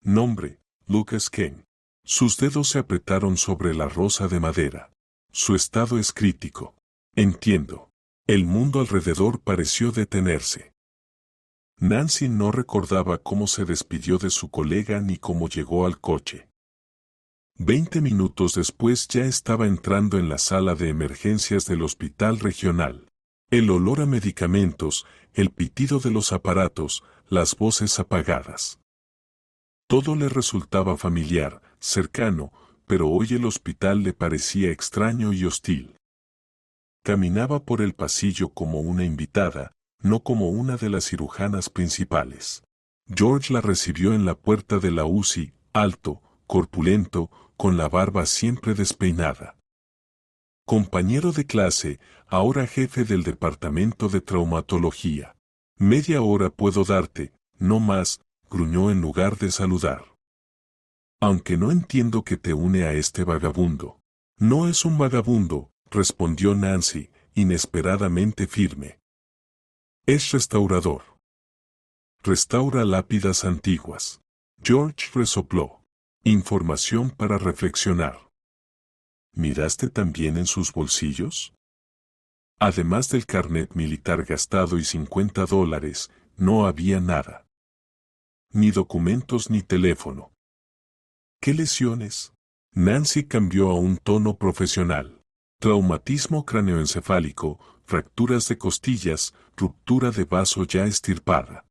Nombre, Lucas Kane. Sus dedos se apretaron sobre la rosa de madera. Su estado es crítico. Entiendo. El mundo alrededor pareció detenerse. Nancy no recordaba cómo se despidió de su colega ni cómo llegó al coche. 20 minutos después ya estaba entrando en la sala de emergencias del hospital regional. El olor a medicamentos, el pitido de los aparatos, las voces apagadas. Todo le resultaba familiar, cercano, pero hoy el hospital le parecía extraño y hostil. Caminaba por el pasillo como una invitada, no como una de las cirujanas principales. George la recibió en la puerta de la UCI, alto, corpulento, con la barba siempre despeinada. Compañero de clase, ahora jefe del departamento de traumatología. Media hora puedo darte, no más, gruñó en lugar de saludar. Aunque no entiendo qué te une a este vagabundo. No es un vagabundo, respondió Nancy, inesperadamente firme. Es restaurador. Restaura lápidas antiguas. George resopló. Información para reflexionar. ¿Miraste también en sus bolsillos? Además del carnet militar gastado y $50, no había nada. Ni documentos ni teléfono. ¿Qué lesiones? Nancy cambió a un tono profesional. Traumatismo craneoencefálico, fracturas de costillas, ruptura de vaso ya estirpada.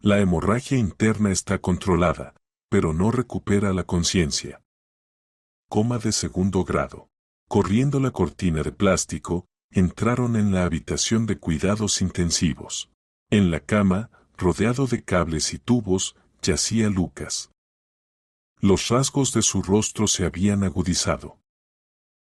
La hemorragia interna está controlada, pero no recupera la conciencia. Coma de 2º grado. Corriendo la cortina de plástico, entraron en la habitación de cuidados intensivos. En la cama, rodeado de cables y tubos, yacía Lucas. Los rasgos de su rostro se habían agudizado.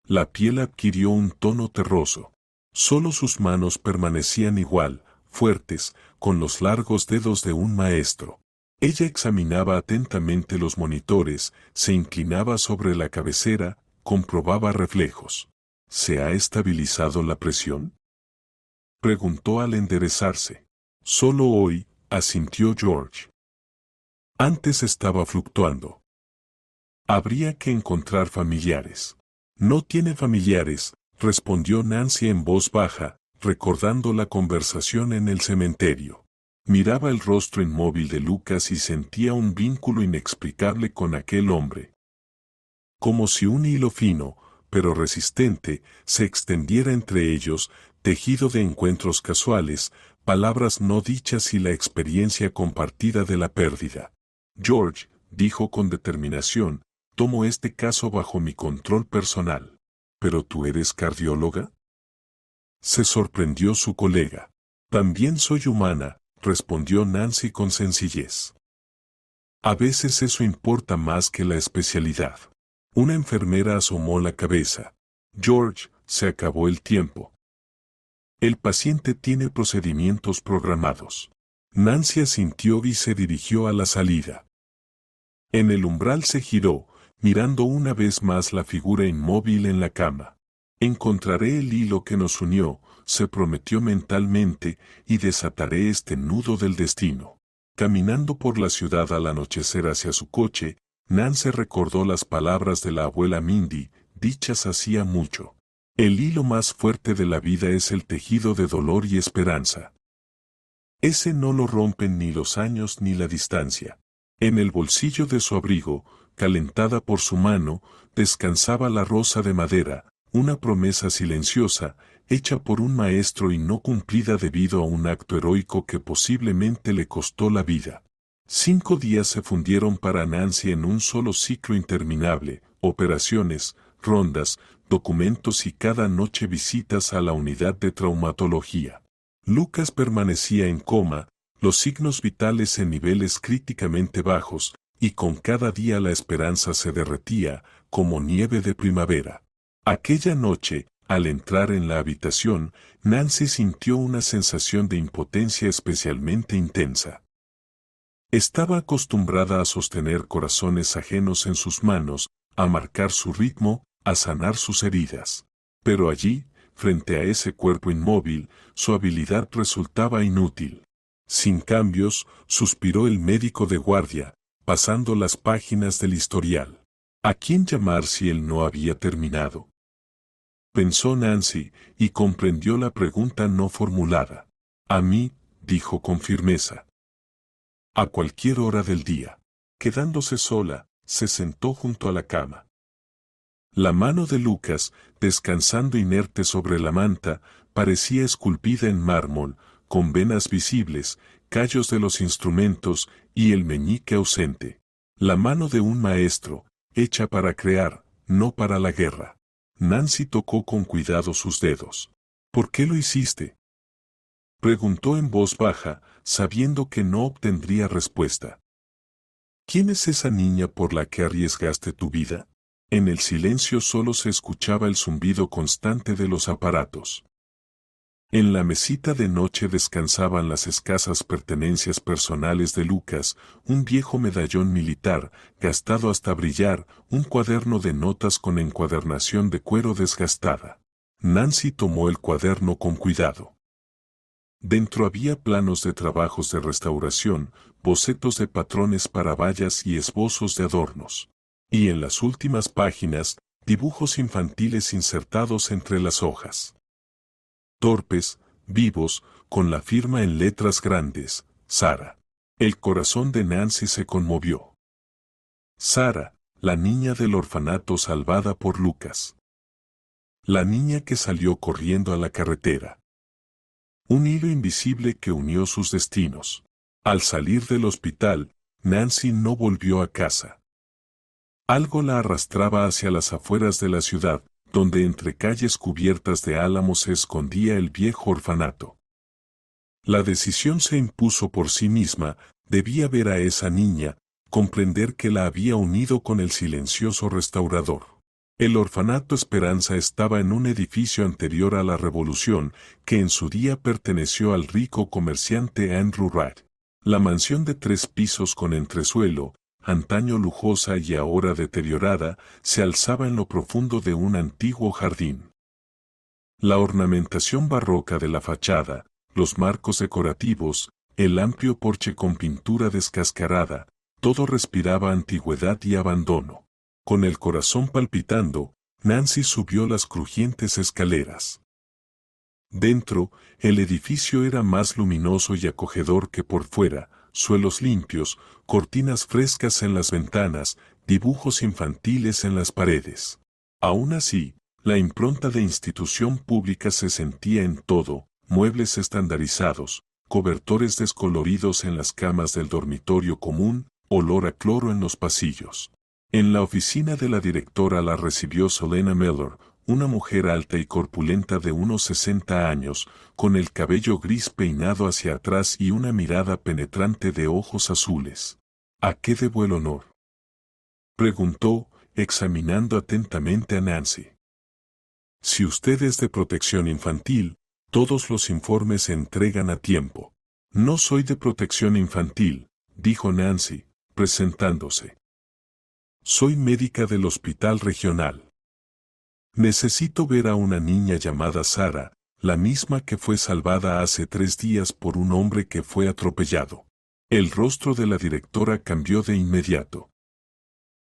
La piel adquirió un tono terroso. Solo sus manos permanecían igual, fuertes, con los largos dedos de un maestro. Ella examinaba atentamente los monitores, se inclinaba sobre la cabecera, comprobaba reflejos. ¿Se ha estabilizado la presión? Preguntó al enderezarse. Solo hoy, asintió George. Antes estaba fluctuando. Habría que encontrar familiares. No tiene familiares, respondió Nancy en voz baja, recordando la conversación en el cementerio. Miraba el rostro inmóvil de Lucas y sentía un vínculo inexplicable con aquel hombre. Como si un hilo fino, pero resistente, se extendiera entre ellos, tejido de encuentros casuales, palabras no dichas y la experiencia compartida de la pérdida. George, dijo con determinación, tomo este caso bajo mi control personal. ¿Pero tú eres cardióloga? Se sorprendió su colega. También soy humana, respondió Nancy con sencillez. A veces eso importa más que la especialidad. Una enfermera asomó la cabeza. George, se acabó el tiempo. El paciente tiene procedimientos programados. Nancy asintió y se dirigió a la salida. En el umbral se giró, mirando una vez más la figura inmóvil en la cama. Encontraré el hilo que nos unió, se prometió mentalmente, y desataré este nudo del destino. Caminando por la ciudad al anochecer hacia su coche, Nancy recordó las palabras de la abuela Mindy, dichas hacía mucho. El hilo más fuerte de la vida es el tejido de dolor y esperanza. Ese no lo rompen ni los años ni la distancia. En el bolsillo de su abrigo, calentada por su mano, descansaba la rosa de madera, una promesa silenciosa, hecha por un maestro y no cumplida debido a un acto heroico que posiblemente le costó la vida. 5 días se fundieron para Nancy en un solo ciclo interminable, operaciones, rondas, documentos y cada noche visitas a la unidad de traumatología. Lucas permanecía en coma, los signos vitales en niveles críticamente bajos, y con cada día la esperanza se derretía como nieve de primavera. Aquella noche, al entrar en la habitación, Nancy sintió una sensación de impotencia especialmente intensa. Estaba acostumbrada a sostener corazones ajenos en sus manos, a marcar su ritmo, a sanar sus heridas. Pero allí, frente a ese cuerpo inmóvil, su habilidad resultaba inútil. Sin cambios, suspiró el médico de guardia, pasando las páginas del historial. ¿A quién llamar si él no había terminado? Pensó Nancy, y comprendió la pregunta no formulada. A mí, dijo con firmeza. A cualquier hora del día. Quedándose sola, se sentó junto a la cama. La mano de Lucas, descansando inerte sobre la manta, parecía esculpida en mármol, con venas visibles, callos de los instrumentos y el meñique ausente. La mano de un maestro, hecha para crear, no para la guerra. Nancy tocó con cuidado sus dedos. ¿Por qué lo hiciste? Preguntó en voz baja, sabiendo que no obtendría respuesta. ¿Quién es esa niña por la que arriesgaste tu vida? En el silencio solo se escuchaba el zumbido constante de los aparatos. En la mesita de noche descansaban las escasas pertenencias personales de Lucas, un viejo medallón militar, gastado hasta brillar, un cuaderno de notas con encuadernación de cuero desgastada. Nancy tomó el cuaderno con cuidado. Dentro había planos de trabajos de restauración, bocetos de patrones para vallas y esbozos de adornos. Y en las últimas páginas, dibujos infantiles insertados entre las hojas. Torpes, vivos, con la firma en letras grandes, Sara. El corazón de Nancy se conmovió. Sara, la niña del orfanato salvada por Lucas. La niña que salió corriendo a la carretera. Un hilo invisible que unió sus destinos. Al salir del hospital, Nancy no volvió a casa. Algo la arrastraba hacia las afueras de la ciudad, donde entre calles cubiertas de álamos se escondía el viejo orfanato. La decisión se impuso por sí misma, debía ver a esa niña, comprender que la había unido con el silencioso restaurador. El orfanato Esperanza estaba en un edificio anterior a la Revolución, que en su día perteneció al rico comerciante Andrew Wright. La mansión de 3 pisos con entresuelo, antaño lujosa y ahora deteriorada, se alzaba en lo profundo de un antiguo jardín. La ornamentación barroca de la fachada, los marcos decorativos, el amplio porche con pintura descascarada, todo respiraba antigüedad y abandono. Con el corazón palpitando, Nancy subió las crujientes escaleras. Dentro, el edificio era más luminoso y acogedor que por fuera, suelos limpios, cortinas frescas en las ventanas, dibujos infantiles en las paredes. Aún así, la impronta de institución pública se sentía en todo, muebles estandarizados, cobertores descoloridos en las camas del dormitorio común, olor a cloro en los pasillos. En la oficina de la directora la recibió Selena Miller, una mujer alta y corpulenta de unos 60 años, con el cabello gris peinado hacia atrás y una mirada penetrante de ojos azules. ¿A qué debo el honor?, preguntó, examinando atentamente a Nancy. Si usted es de protección infantil, todos los informes se entregan a tiempo. No soy de protección infantil, dijo Nancy, presentándose. Soy médica del hospital regional. Necesito ver a una niña llamada Sara, la misma que fue salvada hace 3 días por un hombre que fue atropellado. El rostro de la directora cambió de inmediato.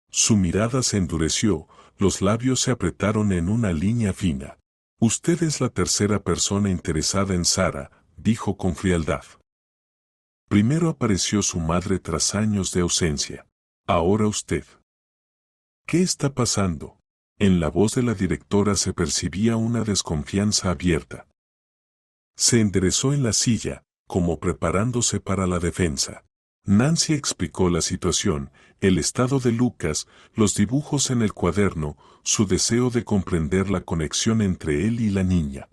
Su mirada se endureció, los labios se apretaron en una línea fina. Usted es la tercera persona interesada en Sara, dijo con frialdad. Primero apareció su madre tras años de ausencia. Ahora usted. ¿Qué está pasando? En la voz de la directora se percibía una desconfianza abierta. Se enderezó en la silla, como preparándose para la defensa. Nancy explicó la situación, el estado de Lucas, los dibujos en el cuaderno, su deseo de comprender la conexión entre él y la niña.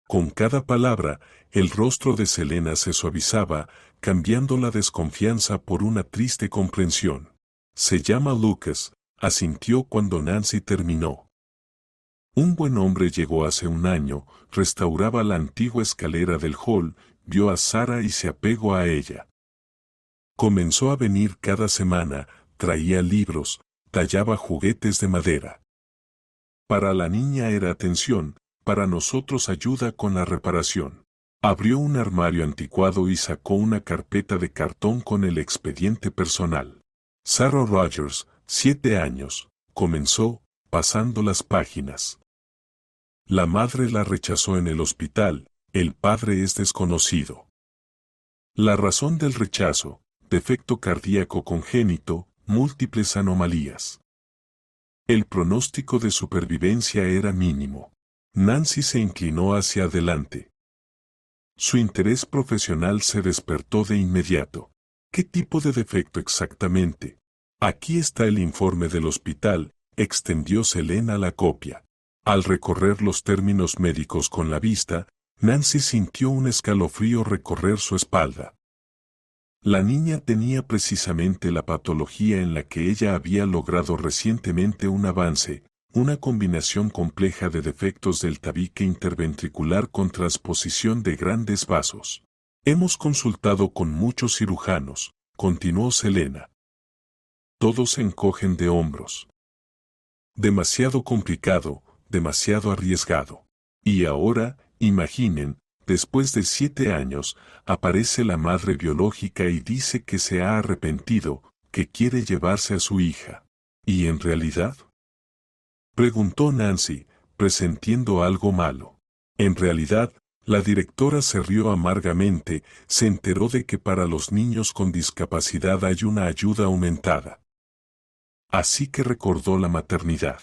Con cada palabra, el rostro de Selena se suavizaba, cambiando la desconfianza por una triste comprensión. Se llama Lucas, asintió cuando Nancy terminó. Un buen hombre llegó hace un año, restauraba la antigua escalera del hall, vio a Sara y se apegó a ella. Comenzó a venir cada semana, traía libros, tallaba juguetes de madera. Para la niña era atención, para nosotros ayuda con la reparación. Abrió un armario anticuado y sacó una carpeta de cartón con el expediente personal. Sarah Rogers, 7 años, comenzó, pasando las páginas. La madre la rechazó en el hospital, el padre es desconocido. La razón del rechazo, defecto cardíaco congénito, múltiples anomalías. El pronóstico de supervivencia era mínimo. Nancy se inclinó hacia adelante. Su interés profesional se despertó de inmediato. ¿Qué tipo de defecto exactamente? Aquí está el informe del hospital, extendió Selena la copia. Al recorrer los términos médicos con la vista, Nancy sintió un escalofrío recorrer su espalda. La niña tenía precisamente la patología en la que ella había logrado recientemente un avance, una combinación compleja de defectos del tabique interventricular con transposición de grandes vasos. Hemos consultado con muchos cirujanos, continuó Selena. Todos se encogen de hombros. Demasiado complicado, demasiado arriesgado. Y ahora, imaginen, después de 7 años, aparece la madre biológica y dice que se ha arrepentido, que quiere llevarse a su hija. ¿Y en realidad? Preguntó Nancy, presintiendo algo malo. En realidad, la directora se rió amargamente, se enteró de que para los niños con discapacidad hay una ayuda aumentada. Así que recordó la maternidad.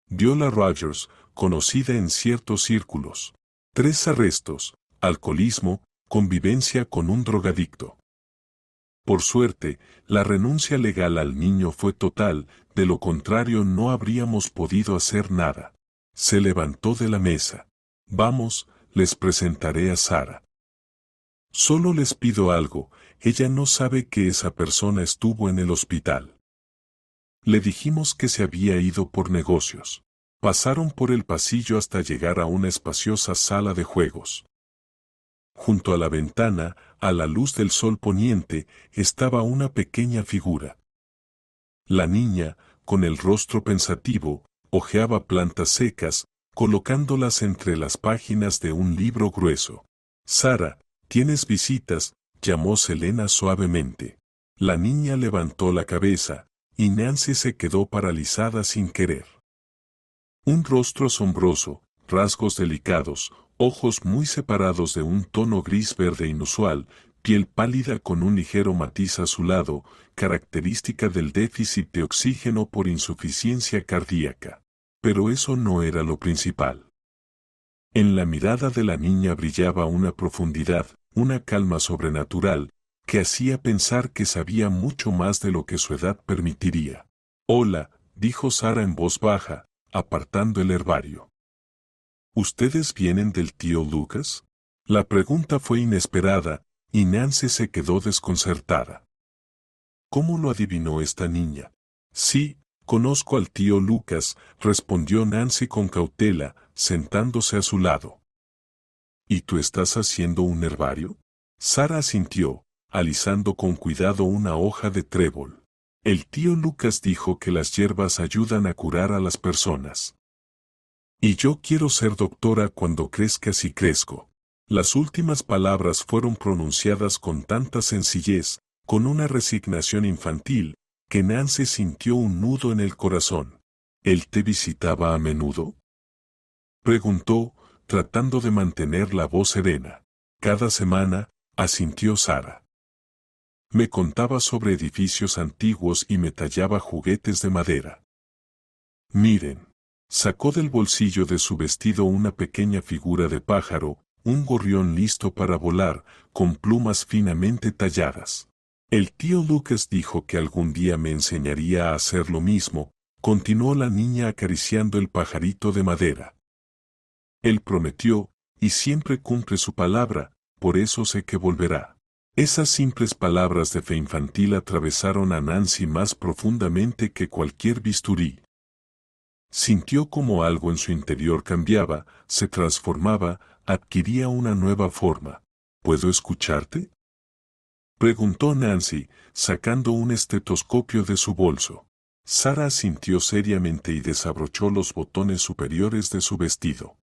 Viola Rogers, conocida en ciertos círculos. 3 arrestos, alcoholismo, convivencia con un drogadicto. Por suerte, la renuncia legal al niño fue total, de lo contrario no habríamos podido hacer nada. Se levantó de la mesa. Vamos, les presentaré a Sara. Solo les pido algo, ella no sabe que esa persona estuvo en el hospital. Le dijimos que se había ido por negocios. Pasaron por el pasillo hasta llegar a una espaciosa sala de juegos. Junto a la ventana, a la luz del sol poniente, estaba una pequeña figura. La niña, con el rostro pensativo, hojeaba plantas secas, colocándolas entre las páginas de un libro grueso. Sara, ¿tienes visitas?, llamó Selena suavemente. La niña levantó la cabeza, y Nancy se quedó paralizada sin querer. Un rostro asombroso, rasgos delicados, ojos muy separados de un tono gris-verde inusual, piel pálida con un ligero matiz azulado, característica del déficit de oxígeno por insuficiencia cardíaca. Pero eso no era lo principal. En la mirada de la niña brillaba una profundidad, una calma sobrenatural, que hacía pensar que sabía mucho más de lo que su edad permitiría. Hola, dijo Sara en voz baja, apartando el herbario. ¿Ustedes vienen del tío Lucas? La pregunta fue inesperada, y Nancy se quedó desconcertada. ¿Cómo lo adivinó esta niña? Sí, conozco al tío Lucas, respondió Nancy con cautela, sentándose a su lado. ¿Y tú estás haciendo un herbario? Sara asintió, alisando con cuidado una hoja de trébol. El tío Lucas dijo que las hierbas ayudan a curar a las personas. Y yo quiero ser doctora cuando crezcas y crezco. Las últimas palabras fueron pronunciadas con tanta sencillez, con una resignación infantil, que Nancy sintió un nudo en el corazón. ¿Él te visitaba a menudo?, preguntó, tratando de mantener la voz serena. Cada semana, asintió Sara. Me contaba sobre edificios antiguos y me tallaba juguetes de madera. Miren. Sacó del bolsillo de su vestido una pequeña figura de pájaro, un gorrión listo para volar, con plumas finamente talladas. El tío Lucas dijo que algún día me enseñaría a hacer lo mismo, continuó la niña acariciando el pajarito de madera. Él prometió, y siempre cumple su palabra, por eso sé que volverá. Esas simples palabras de fe infantil atravesaron a Nancy más profundamente que cualquier bisturí. Sintió como algo en su interior cambiaba, se transformaba, adquiría una nueva forma. ¿Puedo escucharte?, preguntó Nancy, sacando un estetoscopio de su bolso. Sara asintió seriamente y desabrochó los botones superiores de su vestido.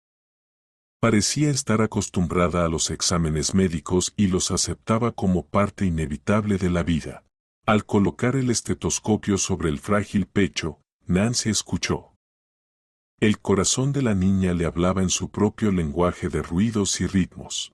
Parecía estar acostumbrada a los exámenes médicos y los aceptaba como parte inevitable de la vida. Al colocar el estetoscopio sobre el frágil pecho, Nancy escuchó. El corazón de la niña le hablaba en su propio lenguaje de ruidos y ritmos.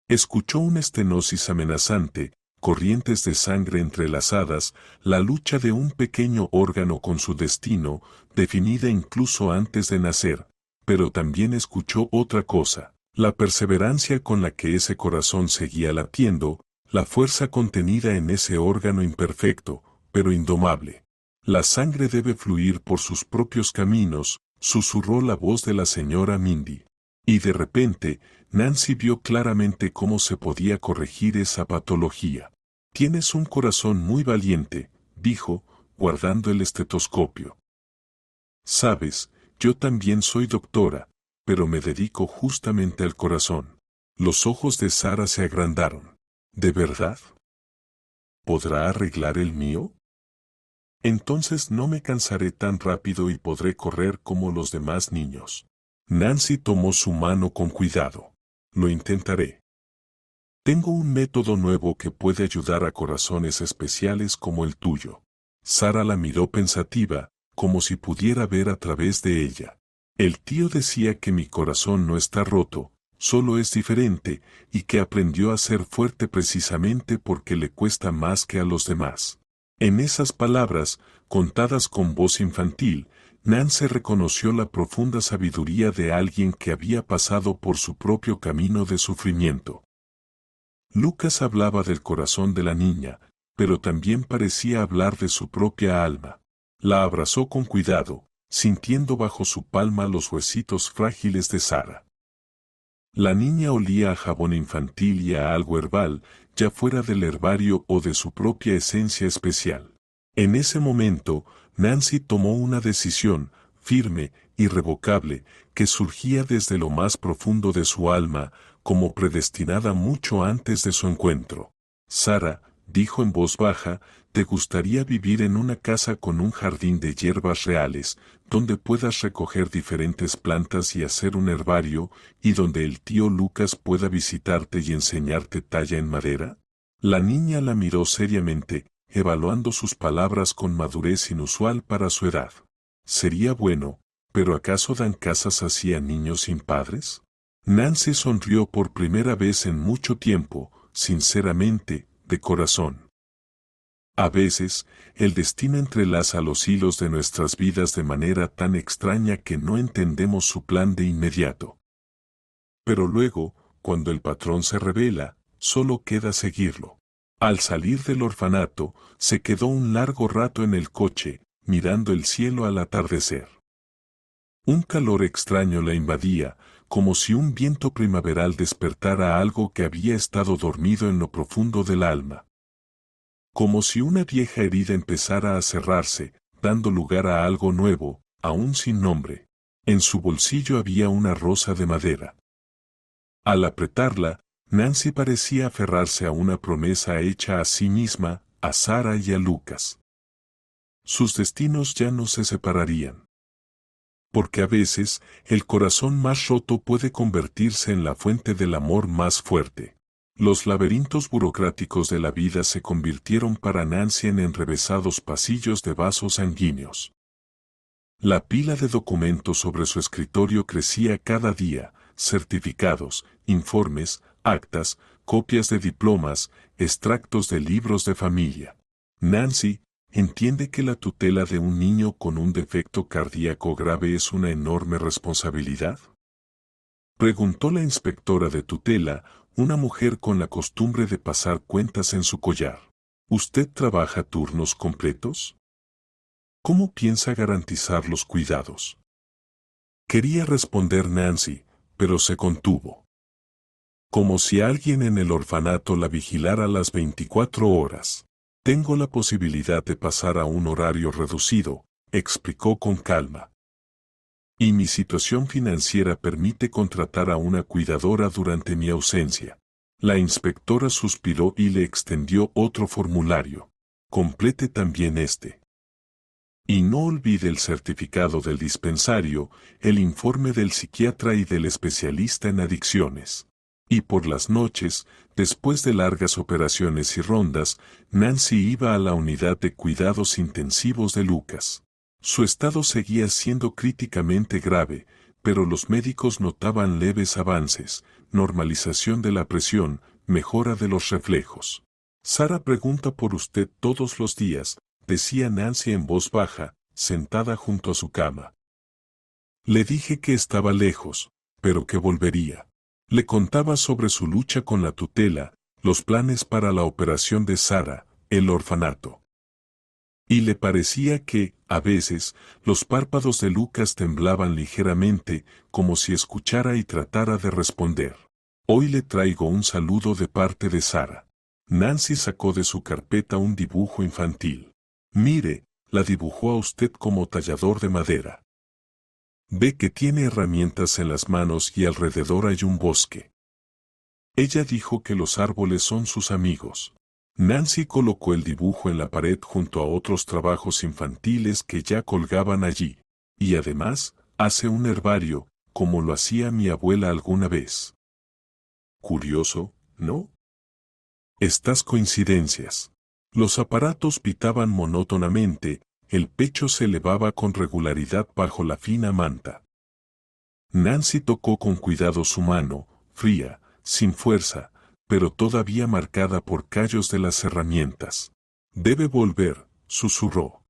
Escuchó una estenosis amenazante, corrientes de sangre entrelazadas, la lucha de un pequeño órgano con su destino, definida incluso antes de nacer, pero también escuchó otra cosa, la perseverancia con la que ese corazón seguía latiendo, la fuerza contenida en ese órgano imperfecto, pero indomable. La sangre debe fluir por sus propios caminos, susurró la voz de la señora Mindy. Y de repente, Nancy vio claramente cómo se podía corregir esa patología. Tienes un corazón muy valiente, dijo, guardando el estetoscopio. Sabes, yo también soy doctora, pero me dedico justamente al corazón. Los ojos de Sara se agrandaron. ¿De verdad? ¿Podrá arreglar el mío? Entonces no me cansaré tan rápido y podré correr como los demás niños. Nancy tomó su mano con cuidado. Lo intentaré. Tengo un método nuevo que puede ayudar a corazones especiales como el tuyo. Sara la miró pensativa, como si pudiera ver a través de ella. El tío decía que mi corazón no está roto, solo es diferente, y que aprendió a ser fuerte precisamente porque le cuesta más que a los demás. En esas palabras, contadas con voz infantil, Nancy reconoció la profunda sabiduría de alguien que había pasado por su propio camino de sufrimiento. Lucas hablaba del corazón de la niña, pero también parecía hablar de su propia alma. La abrazó con cuidado, sintiendo bajo su palma los huesitos frágiles de Sara. La niña olía a jabón infantil y a algo herbal, ya fuera del herbario o de su propia esencia especial. En ese momento, Nancy tomó una decisión, firme, irrevocable, que surgía desde lo más profundo de su alma, como predestinada mucho antes de su encuentro. Sara, dijo en voz baja, ¿te gustaría vivir en una casa con un jardín de hierbas reales, donde puedas recoger diferentes plantas y hacer un herbario, y donde el tío Lucas pueda visitarte y enseñarte talla en madera? La niña la miró seriamente, evaluando sus palabras con madurez inusual para su edad. Sería bueno, pero ¿acaso dan casas así a niños sin padres? Nancy sonrió por primera vez en mucho tiempo, sinceramente, de corazón. A veces, el destino entrelaza los hilos de nuestras vidas de manera tan extraña que no entendemos su plan de inmediato. Pero luego, cuando el patrón se revela, solo queda seguirlo. Al salir del orfanato, se quedó un largo rato en el coche, mirando el cielo al atardecer. Un calor extraño la invadía, como si un viento primaveral despertara algo que había estado dormido en lo profundo del alma. Como si una vieja herida empezara a cerrarse, dando lugar a algo nuevo, aún sin nombre. En su bolsillo había una rosa de madera. Al apretarla, Nancy parecía aferrarse a una promesa hecha a sí misma, a Sara y a Lucas. Sus destinos ya no se separarían. Porque a veces, el corazón más roto puede convertirse en la fuente del amor más fuerte. Los laberintos burocráticos de la vida se convirtieron para Nancy en enrevesados pasillos de vasos sanguíneos. La pila de documentos sobre su escritorio crecía cada día, certificados, informes, actas, copias de diplomas, extractos de libros de familia. Nancy entiende que la tutela de un niño con un defecto cardíaco grave es una enorme responsabilidad. Preguntó la inspectora de tutela, una mujer con la costumbre de pasar cuentas en su collar. ¿Usted trabaja turnos completos? ¿Cómo piensa garantizar los cuidados? Quería responder Nancy, pero se contuvo. como si alguien en el orfanato la vigilara las 24 horas. Tengo la posibilidad de pasar a un horario reducido, explicó con calma. Y mi situación financiera permite contratar a una cuidadora durante mi ausencia. La inspectora suspiró y le extendió otro formulario. Complete también este. Y no olvide el certificado del dispensario, el informe del psiquiatra y del especialista en adicciones. Y por las noches, después de largas operaciones y rondas, Nancy iba a la unidad de cuidados intensivos de Lucas. Su estado seguía siendo críticamente grave, pero los médicos notaban leves avances, normalización de la presión, mejora de los reflejos. Sara pregunta por usted todos los días, decía Nancy en voz baja, sentada junto a su cama. Le dije que estaba lejos, pero que volvería. Le contaba sobre su lucha con la tutela, los planes para la operación de Sara, el orfanato. Y le parecía que, a veces, los párpados de Lucas temblaban ligeramente, como si escuchara y tratara de responder. Hoy le traigo un saludo de parte de Sara. Nancy sacó de su carpeta un dibujo infantil. Mire, la dibujó a usted como tallador de madera. Ve que tiene herramientas en las manos y alrededor hay un bosque. Ella dijo que los árboles son sus amigos. Nancy colocó el dibujo en la pared junto a otros trabajos infantiles que ya colgaban allí. Y además, hace un herbario, como lo hacía mi abuela alguna vez. Curioso, ¿no? Estas coincidencias. Los aparatos pitaban monótonamente, el pecho se elevaba con regularidad bajo la fina manta. Nancy tocó con cuidado su mano, fría, sin fuerza, pero todavía marcada por callos de las herramientas. Debe volver, susurró.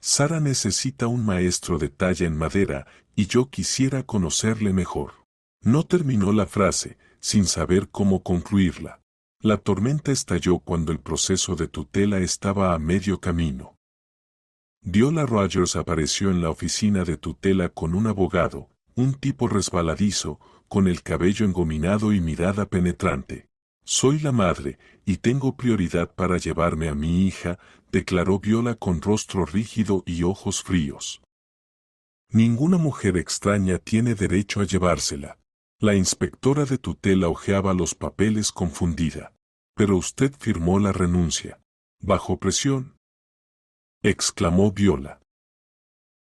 Sara necesita un maestro de talla en madera, y yo quisiera conocerle mejor. No terminó la frase, sin saber cómo concluirla. La tormenta estalló cuando el proceso de tutela estaba a medio camino. Viola Rogers apareció en la oficina de tutela con un abogado, un tipo resbaladizo, con el cabello engominado y mirada penetrante. Soy la madre, y tengo prioridad para llevarme a mi hija, declaró Viola con rostro rígido y ojos fríos. Ninguna mujer extraña tiene derecho a llevársela. La inspectora de tutela hojeaba los papeles confundida. Pero usted firmó la renuncia. ¿Bajo presión? Exclamó Viola.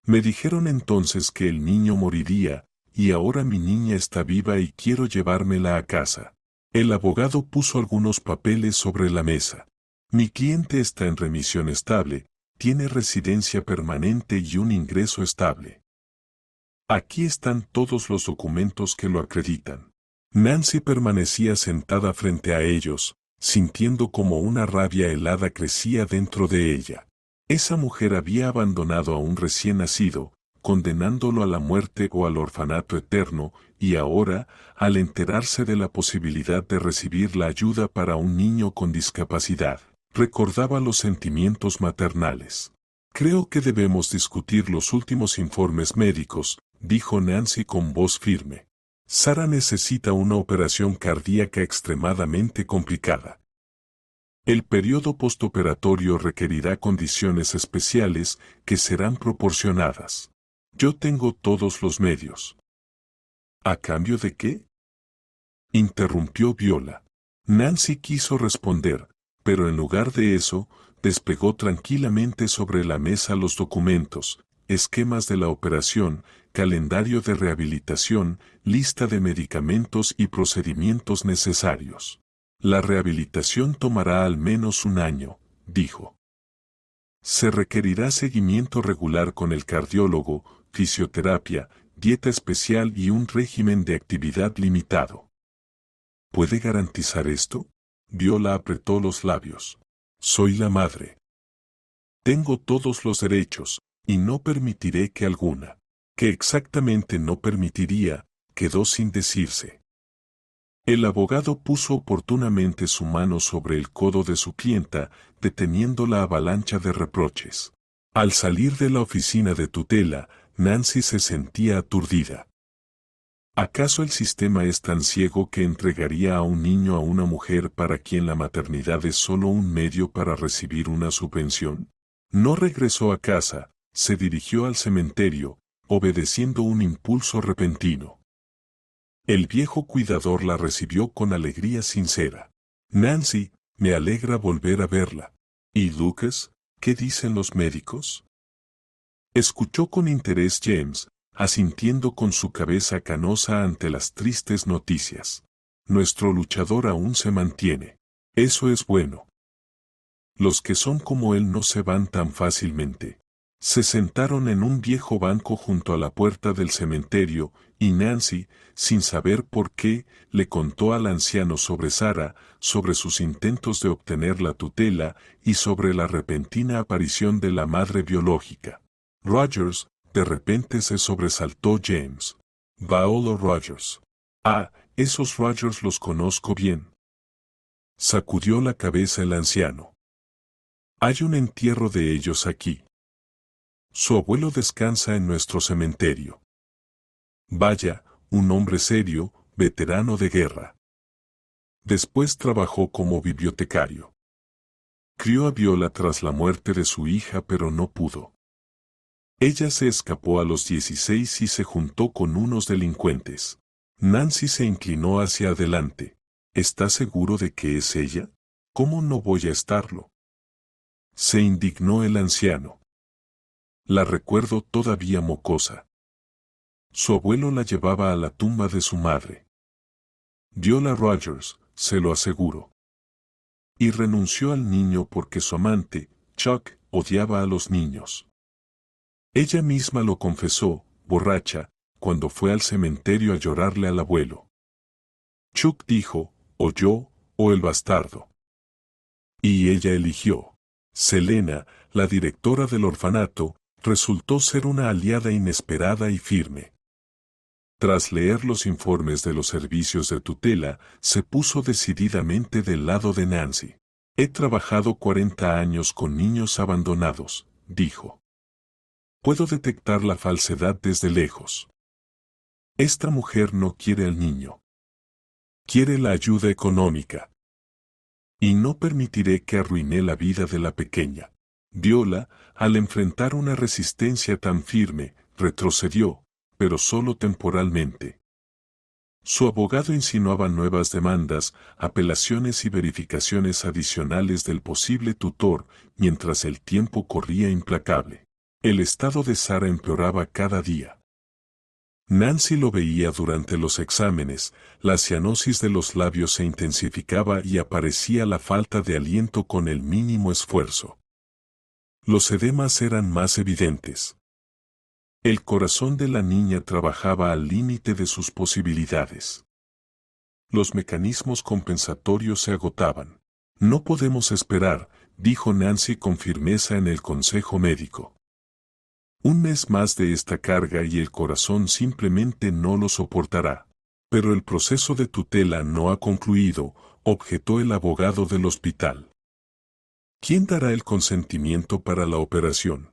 Me dijeron entonces que el niño moriría, y ahora mi niña está viva y quiero llevármela a casa. El abogado puso algunos papeles sobre la mesa. Mi cliente está en remisión estable, tiene residencia permanente y un ingreso estable. Aquí están todos los documentos que lo acreditan. Nancy permanecía sentada frente a ellos, sintiendo como una rabia helada crecía dentro de ella. Esa mujer había abandonado a un recién nacido, condenándolo a la muerte o al orfanato eterno, y ahora, al enterarse de la posibilidad de recibir la ayuda para un niño con discapacidad, recordaba los sentimientos maternales. Creo que debemos discutir los últimos informes médicos, dijo Nancy con voz firme. Sara necesita una operación cardíaca extremadamente complicada. El periodo postoperatorio requerirá condiciones especiales que serán proporcionadas. Yo tengo todos los medios. ¿A cambio de qué? Interrumpió Viola. Nancy quiso responder, pero en lugar de eso, despegó tranquilamente sobre la mesa los documentos, esquemas de la operación, calendario de rehabilitación, lista de medicamentos y procedimientos necesarios. La rehabilitación tomará al menos un año, dijo. Se requerirá seguimiento regular con el cardiólogo, fisioterapia, dieta especial y un régimen de actividad limitado. ¿Puede garantizar esto? Viola apretó los labios. Soy la madre. Tengo todos los derechos, y no permitiré que alguna. ¿Qué exactamente no permitiría? Quedó sin decirse. El abogado puso oportunamente su mano sobre el codo de su clienta, deteniendo la avalancha de reproches. Al salir de la oficina de tutela, Nancy se sentía aturdida. ¿Acaso el sistema es tan ciego que entregaría a un niño a una mujer para quien la maternidad es solo un medio para recibir una subvención? No regresó a casa, se dirigió al cementerio, obedeciendo un impulso repentino. El viejo cuidador la recibió con alegría sincera. Nancy, me alegra volver a verla. ¿Y Lucas? ¿Qué dicen los médicos? Escuchó con interés James, asintiendo con su cabeza canosa ante las tristes noticias. Nuestro luchador aún se mantiene. Eso es bueno. Los que son como él no se van tan fácilmente. Se sentaron en un viejo banco junto a la puerta del cementerio, y Nancy, sin saber por qué, le contó al anciano sobre Sarah, sobre sus intentos de obtener la tutela y sobre la repentina aparición de la madre biológica. Rogers, de repente se sobresaltó James. Viola Rogers. Ah, esos Rogers los conozco bien. Sacudió la cabeza el anciano. Hay un entierro de ellos aquí. Su abuelo descansa en nuestro cementerio. Vaya, un hombre serio, veterano de guerra. Después trabajó como bibliotecario. Crió a Viola tras la muerte de su hija pero no pudo. Ella se escapó a los 16 y se juntó con unos delincuentes. Nancy se inclinó hacia adelante. ¿Está seguro de que es ella? ¿Cómo no voy a estarlo? Se indignó el anciano. La recuerdo todavía mocosa. Su abuelo la llevaba a la tumba de su madre. Viola Rogers, se lo aseguro. Y renunció al niño porque su amante, Chuck, odiaba a los niños. Ella misma lo confesó, borracha, cuando fue al cementerio a llorarle al abuelo. Chuck dijo, o yo, o el bastardo. Y ella eligió. Selena, la directora del orfanato, resultó ser una aliada inesperada y firme. Tras leer los informes de los servicios de tutela, se puso decididamente del lado de Nancy. He trabajado 40 años con niños abandonados, dijo. Puedo detectar la falsedad desde lejos. Esta mujer no quiere al niño. Quiere la ayuda económica. Y no permitiré que arruine la vida de la pequeña. Viola, al enfrentar una resistencia tan firme, retrocedió, pero solo temporalmente. Su abogado insinuaba nuevas demandas, apelaciones y verificaciones adicionales del posible tutor, mientras el tiempo corría implacable. El estado de Sarah empeoraba cada día. Nancy lo veía durante los exámenes, la cianosis de los labios se intensificaba y aparecía la falta de aliento con el mínimo esfuerzo. Los edemas eran más evidentes. El corazón de la niña trabajaba al límite de sus posibilidades. Los mecanismos compensatorios se agotaban. No podemos esperar, dijo Nancy con firmeza en el consejo médico. Un mes más de esta carga y el corazón simplemente no lo soportará. Pero el proceso de tutela no ha concluido, objetó el abogado del hospital. ¿Quién dará el consentimiento para la operación?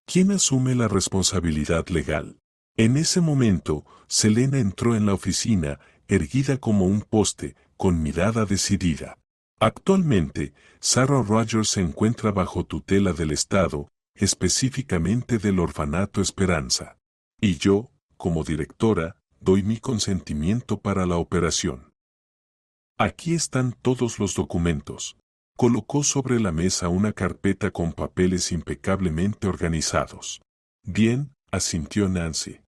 ¿Quién asume la responsabilidad legal? En ese momento, Selena entró en la oficina, erguida como un poste, con mirada decidida. Actualmente, Sarah Rogers se encuentra bajo tutela del Estado, específicamente del Orfanato Esperanza. Y yo, como directora, doy mi consentimiento para la operación. Aquí están todos los documentos. Colocó sobre la mesa una carpeta con papeles impecablemente organizados. Bien, asintió Nancy.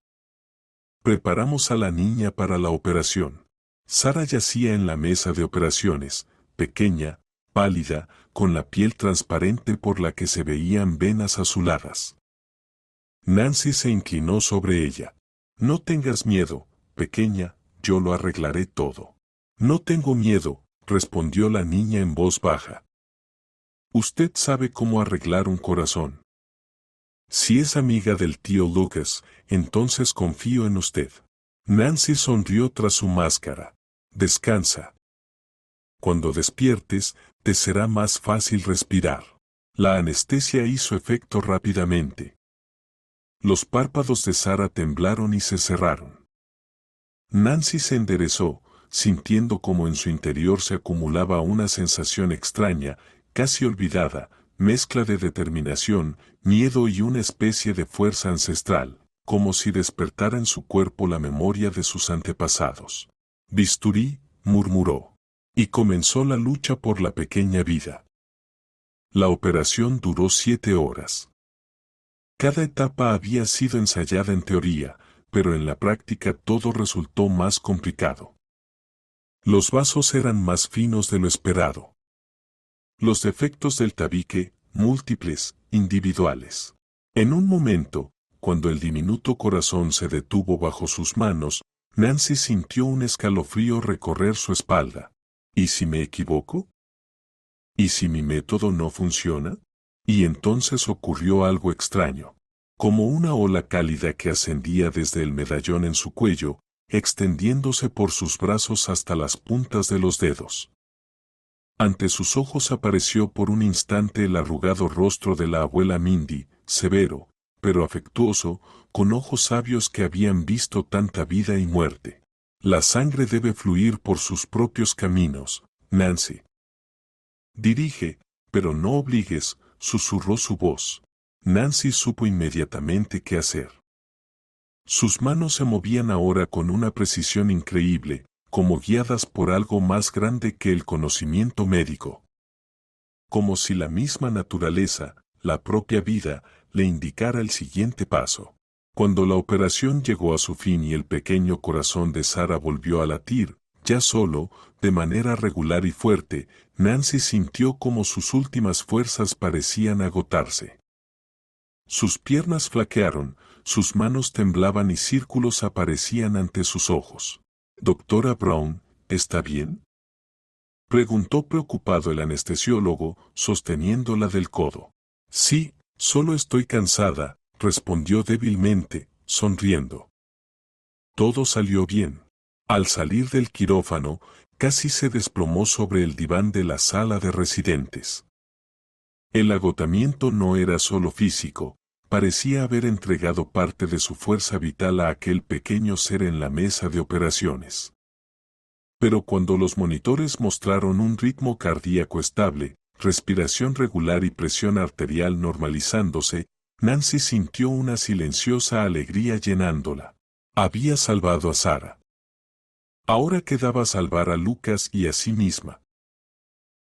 Preparamos a la niña para la operación. Sarah yacía en la mesa de operaciones, pequeña, pálida, con la piel transparente por la que se veían venas azuladas. Nancy se inclinó sobre ella. No tengas miedo, pequeña, yo lo arreglaré todo. No tengo miedo, respondió la niña en voz baja. Usted sabe cómo arreglar un corazón. Si es amiga del tío Lucas, entonces confío en usted. Nancy sonrió tras su máscara. Descansa. Cuando despiertes, te será más fácil respirar. La anestesia hizo efecto rápidamente. Los párpados de Sarah temblaron y se cerraron. Nancy se enderezó, sintiendo como en su interior se acumulaba una sensación extraña, casi olvidada, mezcla de determinación, miedo y una especie de fuerza ancestral, como si despertara en su cuerpo la memoria de sus antepasados. Bisturí, murmuró. Y comenzó la lucha por la pequeña vida. La operación duró 7 horas. Cada etapa había sido ensayada en teoría, pero en la práctica todo resultó más complicado. Los vasos eran más finos de lo esperado. Los defectos del tabique, múltiples, individuales. En un momento, cuando el diminuto corazón se detuvo bajo sus manos, Nancy sintió un escalofrío recorrer su espalda. ¿Y si me equivoco? ¿Y si mi método no funciona? Y entonces ocurrió algo extraño. Como una ola cálida que ascendía desde el medallón en su cuello, extendiéndose por sus brazos hasta las puntas de los dedos. Ante sus ojos apareció por un instante el arrugado rostro de la abuela Mindy, severo, pero afectuoso, con ojos sabios que habían visto tanta vida y muerte. La sangre debe fluir por sus propios caminos, Nancy. Dirige, pero no obligues, susurró su voz. Nancy supo inmediatamente qué hacer. Sus manos se movían ahora con una precisión increíble, como guiadas por algo más grande que el conocimiento médico. Como si la misma naturaleza, la propia vida, le indicara el siguiente paso. Cuando la operación llegó a su fin y el pequeño corazón de Sara volvió a latir, ya solo, de manera regular y fuerte, Nancy sintió como sus últimas fuerzas parecían agotarse. Sus piernas flaquearon, sus manos temblaban y círculos aparecían ante sus ojos. «Doctora Brown, ¿está bien?», preguntó preocupado el anestesiólogo, sosteniéndola del codo. «Sí, solo estoy cansada», respondió débilmente, sonriendo. Todo salió bien. Al salir del quirófano, casi se desplomó sobre el diván de la sala de residentes. El agotamiento no era solo físico, parecía haber entregado parte de su fuerza vital a aquel pequeño ser en la mesa de operaciones. Pero cuando los monitores mostraron un ritmo cardíaco estable, respiración regular y presión arterial normalizándose, Nancy sintió una silenciosa alegría llenándola. Había salvado a Sara. Ahora quedaba salvar a Lucas y a sí misma.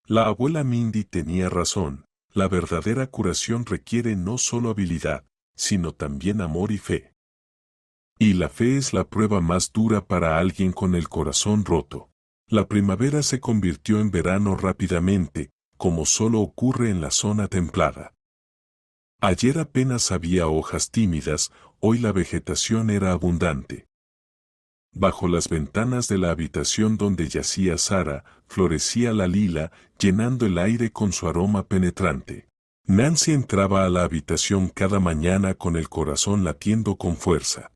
La abuela Mindy tenía razón, la verdadera curación requiere no solo habilidad, sino también amor y fe. Y la fe es la prueba más dura para alguien con el corazón roto. La primavera se convirtió en verano rápidamente, como solo ocurre en la zona templada. Ayer apenas había hojas tímidas, hoy la vegetación era abundante. Bajo las ventanas de la habitación donde yacía Sara, florecía la lila, llenando el aire con su aroma penetrante. Nancy entraba a la habitación cada mañana con el corazón latiendo con fuerza.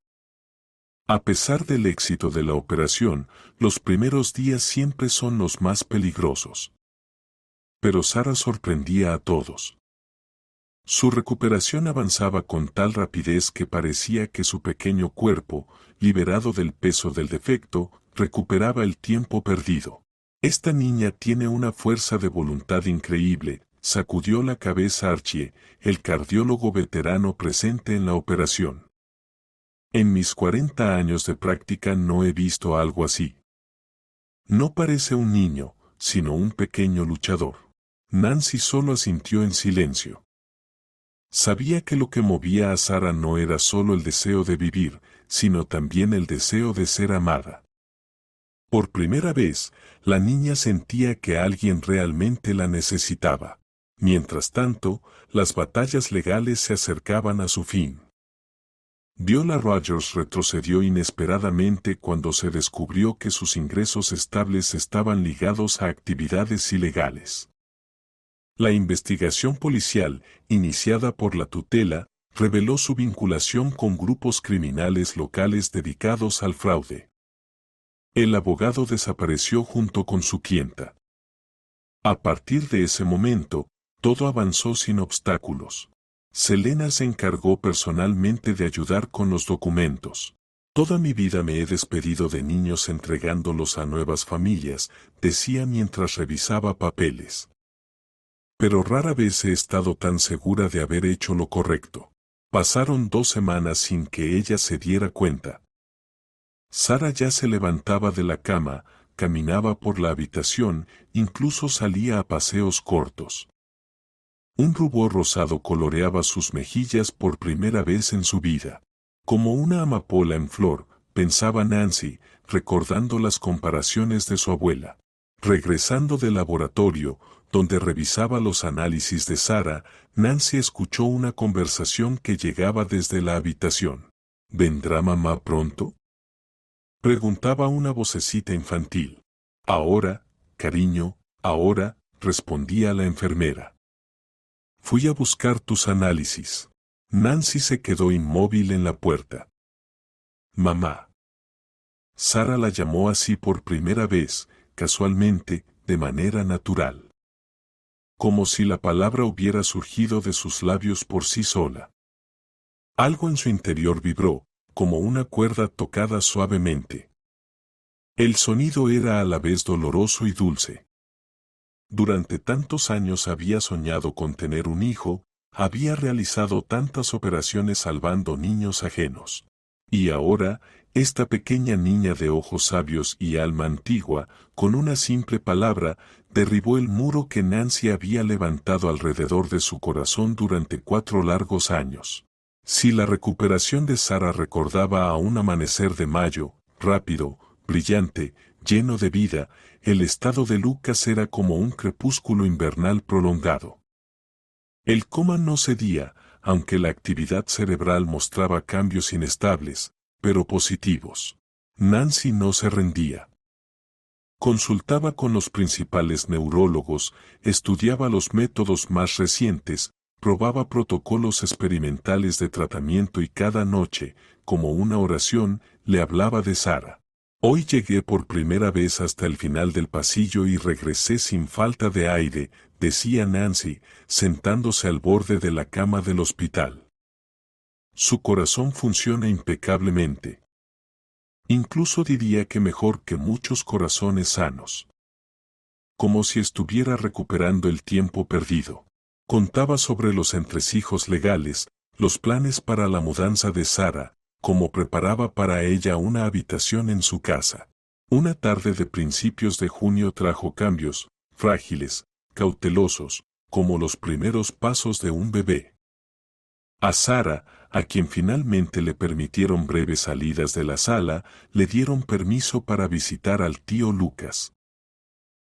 A pesar del éxito de la operación, los primeros días siempre son los más peligrosos. Pero Sara sorprendía a todos. Su recuperación avanzaba con tal rapidez que parecía que su pequeño cuerpo, liberado del peso del defecto, recuperaba el tiempo perdido. «Esta niña tiene una fuerza de voluntad increíble», sacudió la cabeza Archie, el cardiólogo veterano presente en la operación. «En mis 40 años de práctica no he visto algo así. No parece un niño, sino un pequeño luchador». Nancy solo asintió en silencio. Sabía que lo que movía a Sara no era solo el deseo de vivir, sino también el deseo de ser amada. Por primera vez, la niña sentía que alguien realmente la necesitaba. Mientras tanto, las batallas legales se acercaban a su fin. Viola Rogers retrocedió inesperadamente cuando se descubrió que sus ingresos estables estaban ligados a actividades ilegales. La investigación policial, iniciada por la tutela, reveló su vinculación con grupos criminales locales dedicados al fraude. El abogado desapareció junto con su clienta. A partir de ese momento, todo avanzó sin obstáculos. Selena se encargó personalmente de ayudar con los documentos. Toda mi vida me he despedido de niños entregándolos a nuevas familias, decía mientras revisaba papeles. Pero rara vez he estado tan segura de haber hecho lo correcto. Pasaron 2 semanas sin que ella se diera cuenta. Sara ya se levantaba de la cama, caminaba por la habitación, incluso salía a paseos cortos. Un rubor rosado coloreaba sus mejillas por primera vez en su vida. Como una amapola en flor, pensaba Nancy, recordando las comparaciones de su abuela. Regresando del laboratorio, donde revisaba los análisis de Sara, Nancy escuchó una conversación que llegaba desde la habitación. ¿Vendrá mamá pronto?, preguntaba una vocecita infantil. Ahora, cariño, ahora, respondía la enfermera. Fui a buscar tus análisis. Nancy se quedó inmóvil en la puerta. Mamá. Sara la llamó así por primera vez, casualmente, de manera natural. Como si la palabra hubiera surgido de sus labios por sí sola. Algo en su interior vibró, como una cuerda tocada suavemente. El sonido era a la vez doloroso y dulce. Durante tantos años había soñado con tener un hijo, había realizado tantas operaciones salvando niños ajenos. Y ahora, esta pequeña niña de ojos sabios y alma antigua, con una simple palabra, derribó el muro que Nancy había levantado alrededor de su corazón durante 4 largos años. Si la recuperación de Sara recordaba a un amanecer de mayo, rápido, brillante, lleno de vida, el estado de Lucas era como un crepúsculo invernal prolongado. El coma no cedía, aunque la actividad cerebral mostraba cambios inestables, pero positivos. Nancy no se rendía. Consultaba con los principales neurólogos, estudiaba los métodos más recientes, probaba protocolos experimentales de tratamiento y cada noche, como una oración, le hablaba de Sara. Hoy llegué por primera vez hasta el final del pasillo y regresé sin falta de aire, decía Nancy, sentándose al borde de la cama del hospital. Su corazón funciona impecablemente. Incluso diría que mejor que muchos corazones sanos. Como si estuviera recuperando el tiempo perdido. Contaba sobre los entresijos legales, los planes para la mudanza de Sara, cómo preparaba para ella una habitación en su casa. Una tarde de principios de junio trajo cambios, frágiles, cautelosos, como los primeros pasos de un bebé. A Sara, a quien finalmente le permitieron breves salidas de la sala, le dieron permiso para visitar al tío Lucas.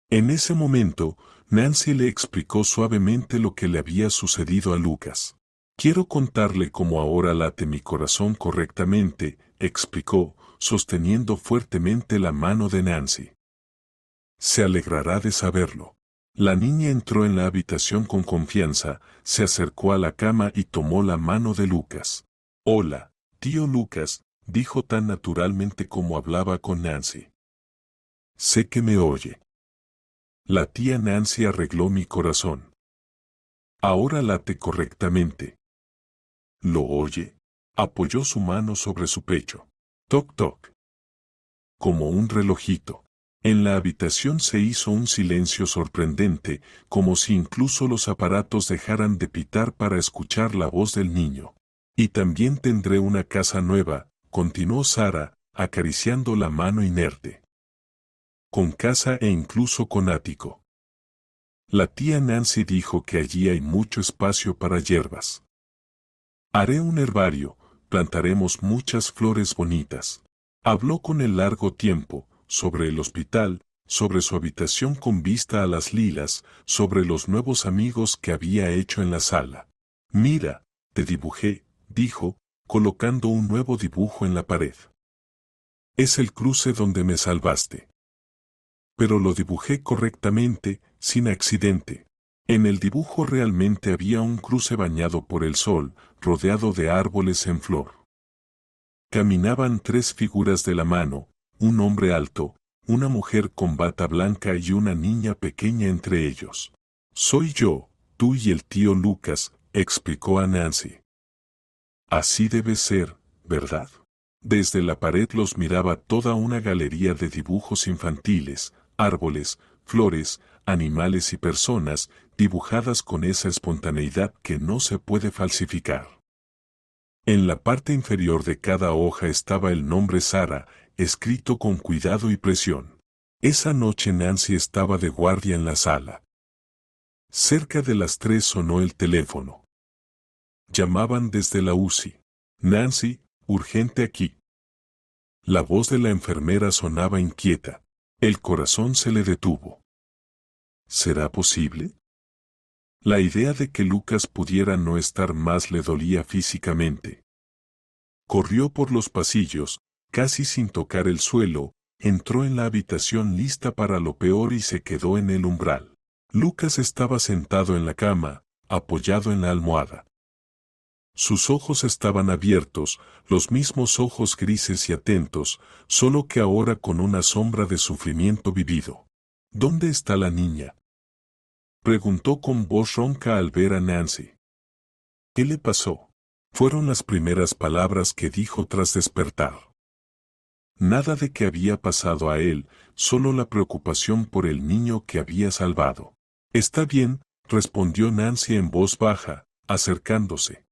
En ese momento, Nancy le explicó suavemente lo que le había sucedido a Lucas. Quiero contarle cómo ahora late mi corazón correctamente, explicó, sosteniendo fuertemente la mano de Nancy. Se alegrará de saberlo. La niña entró en la habitación con confianza, se acercó a la cama y tomó la mano de Lucas. Hola, tío Lucas, dijo tan naturalmente como hablaba con Nancy. Sé que me oye. La tía Nancy arregló mi corazón. Ahora late correctamente. ¿Lo oye? Apoyó su mano sobre su pecho. Toc toc. Como un relojito. En la habitación se hizo un silencio sorprendente, como si incluso los aparatos dejaran de pitar para escuchar la voz del niño. Y también tendré una casa nueva, continuó Sara, acariciando la mano inerte. Con casa e incluso con ático. La tía Nancy dijo que allí hay mucho espacio para hierbas. Haré un herbario, plantaremos muchas flores bonitas. Habló con el largo tiempo, sobre el hospital, sobre su habitación con vista a las lilas, sobre los nuevos amigos que había hecho en la sala. Mira, te dibujé, dijo, colocando un nuevo dibujo en la pared. Es el cruce donde me salvaste. Pero lo dibujé correctamente, sin accidente. En el dibujo realmente había un cruce bañado por el sol, rodeado de árboles en flor. Caminaban 3 figuras de la mano, un hombre alto, una mujer con bata blanca y una niña pequeña entre ellos. Soy yo, tú y el tío Lucas, explicó a Nancy. Así debe ser, ¿verdad? Desde la pared los miraba toda una galería de dibujos infantiles, árboles, flores, animales y personas, dibujadas con esa espontaneidad que no se puede falsificar. En la parte inferior de cada hoja estaba el nombre Sara, escrito con cuidado y presión. Esa noche Nancy estaba de guardia en la sala. Cerca de las 3 sonó el teléfono. Llamaban desde la UCI. Nancy, urgente aquí. La voz de la enfermera sonaba inquieta. El corazón se le detuvo. ¿Será posible? La idea de que Lucas pudiera no estar más le dolía físicamente. Corrió por los pasillos, casi sin tocar el suelo, entró en la habitación lista para lo peor y se quedó en el umbral. Lucas estaba sentado en la cama, apoyado en la almohada. Sus ojos estaban abiertos, los mismos ojos grises y atentos, solo que ahora con una sombra de sufrimiento vivido. ¿Dónde está la niña?, preguntó con voz ronca al ver a Nancy. ¿Qué le pasó?, fueron las primeras palabras que dijo tras despertar. Nada de que había pasado a él, solo la preocupación por el niño que había salvado. Está bien, respondió Nancy en voz baja, acercándose.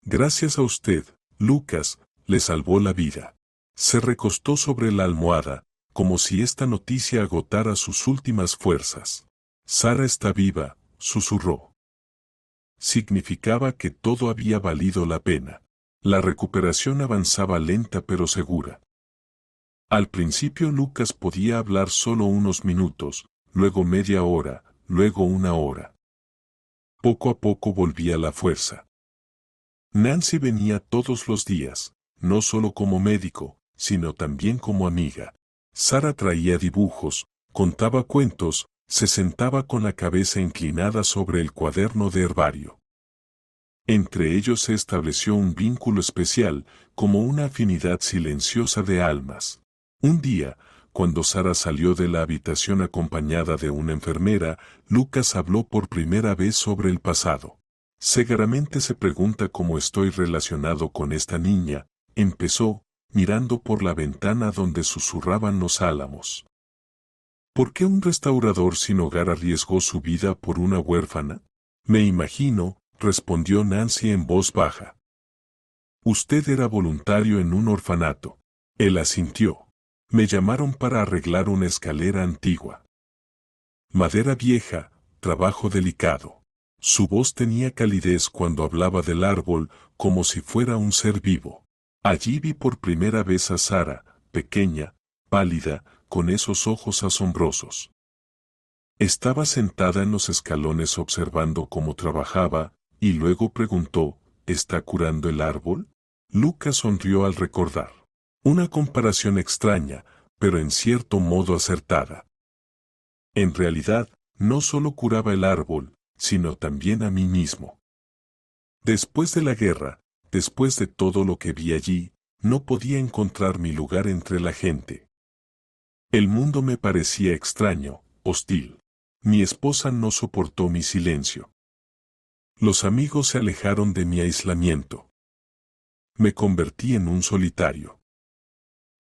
Gracias a usted, Lucas, le salvó la vida. Se recostó sobre la almohada, como si esta noticia agotara sus últimas fuerzas. Sara está viva, susurró. Significaba que todo había valido la pena. La recuperación avanzaba lenta pero segura. Al principio Lucas podía hablar solo unos minutos, luego media hora, luego una hora. Poco a poco volvía la fuerza. Nancy venía todos los días, no solo como médico, sino también como amiga. Sara traía dibujos, contaba cuentos, se sentaba con la cabeza inclinada sobre el cuaderno de herbario. Entre ellos se estableció un vínculo especial, como una afinidad silenciosa de almas. Un día, cuando Sara salió de la habitación acompañada de una enfermera, Lucas habló por primera vez sobre el pasado. Seguramente se pregunta cómo estoy relacionado con esta niña, empezó, mirando por la ventana donde susurraban los álamos. ¿Por qué un restaurador sin hogar arriesgó su vida por una huérfana? Me imagino, respondió Nancy en voz baja. Usted era voluntario en un orfanato. Él asintió. Me llamaron para arreglar una escalera antigua. Madera vieja, trabajo delicado. Su voz tenía calidez cuando hablaba del árbol, como si fuera un ser vivo. Allí vi por primera vez a Sara, pequeña, pálida, con esos ojos asombrosos. Estaba sentada en los escalones observando cómo trabajaba, y luego preguntó, ¿está curando el árbol? Lucas sonrió al recordar. Una comparación extraña, pero en cierto modo acertada. En realidad, no solo curaba el árbol, sino también a mí mismo. Después de la guerra, después de todo lo que vi allí, no podía encontrar mi lugar entre la gente. El mundo me parecía extraño, hostil. Mi esposa no soportó mi silencio. Los amigos se alejaron de mi aislamiento. Me convertí en un solitario.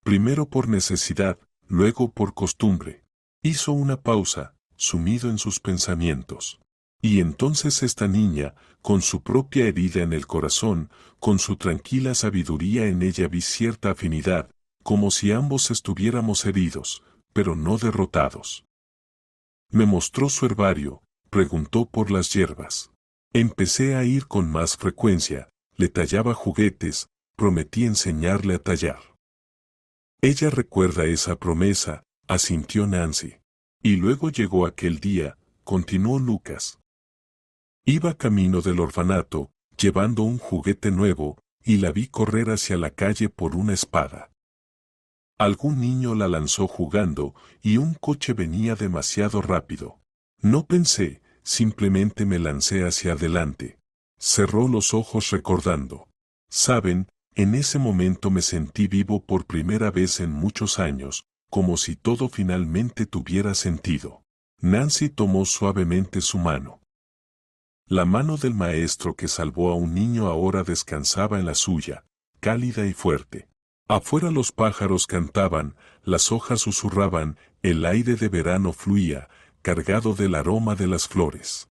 Primero por necesidad, luego por costumbre. Hizo una pausa, sumido en sus pensamientos. Y entonces esta niña, con su propia herida en el corazón, con su tranquila sabiduría en ella vi cierta afinidad, como si ambos estuviéramos heridos, pero no derrotados. Me mostró su herbario, preguntó por las hierbas. Empecé a ir con más frecuencia, le tallaba juguetes, prometí enseñarle a tallar. Ella recuerda esa promesa, asintió Nancy. Y luego llegó aquel día, continuó Lucas. Iba camino del orfanato, llevando un juguete nuevo, y la vi correr hacia la calle por una espada. Algún niño la lanzó jugando, y un coche venía demasiado rápido. No pensé, simplemente me lancé hacia adelante. Cerró los ojos recordando. Saben, en ese momento me sentí vivo por primera vez en muchos años, como si todo finalmente tuviera sentido. Nancy tomó suavemente su mano. La mano del maestro que salvó a un niño ahora descansaba en la suya, cálida y fuerte. Afuera los pájaros cantaban, las hojas susurraban, el aire de verano fluía, cargado del aroma de las flores.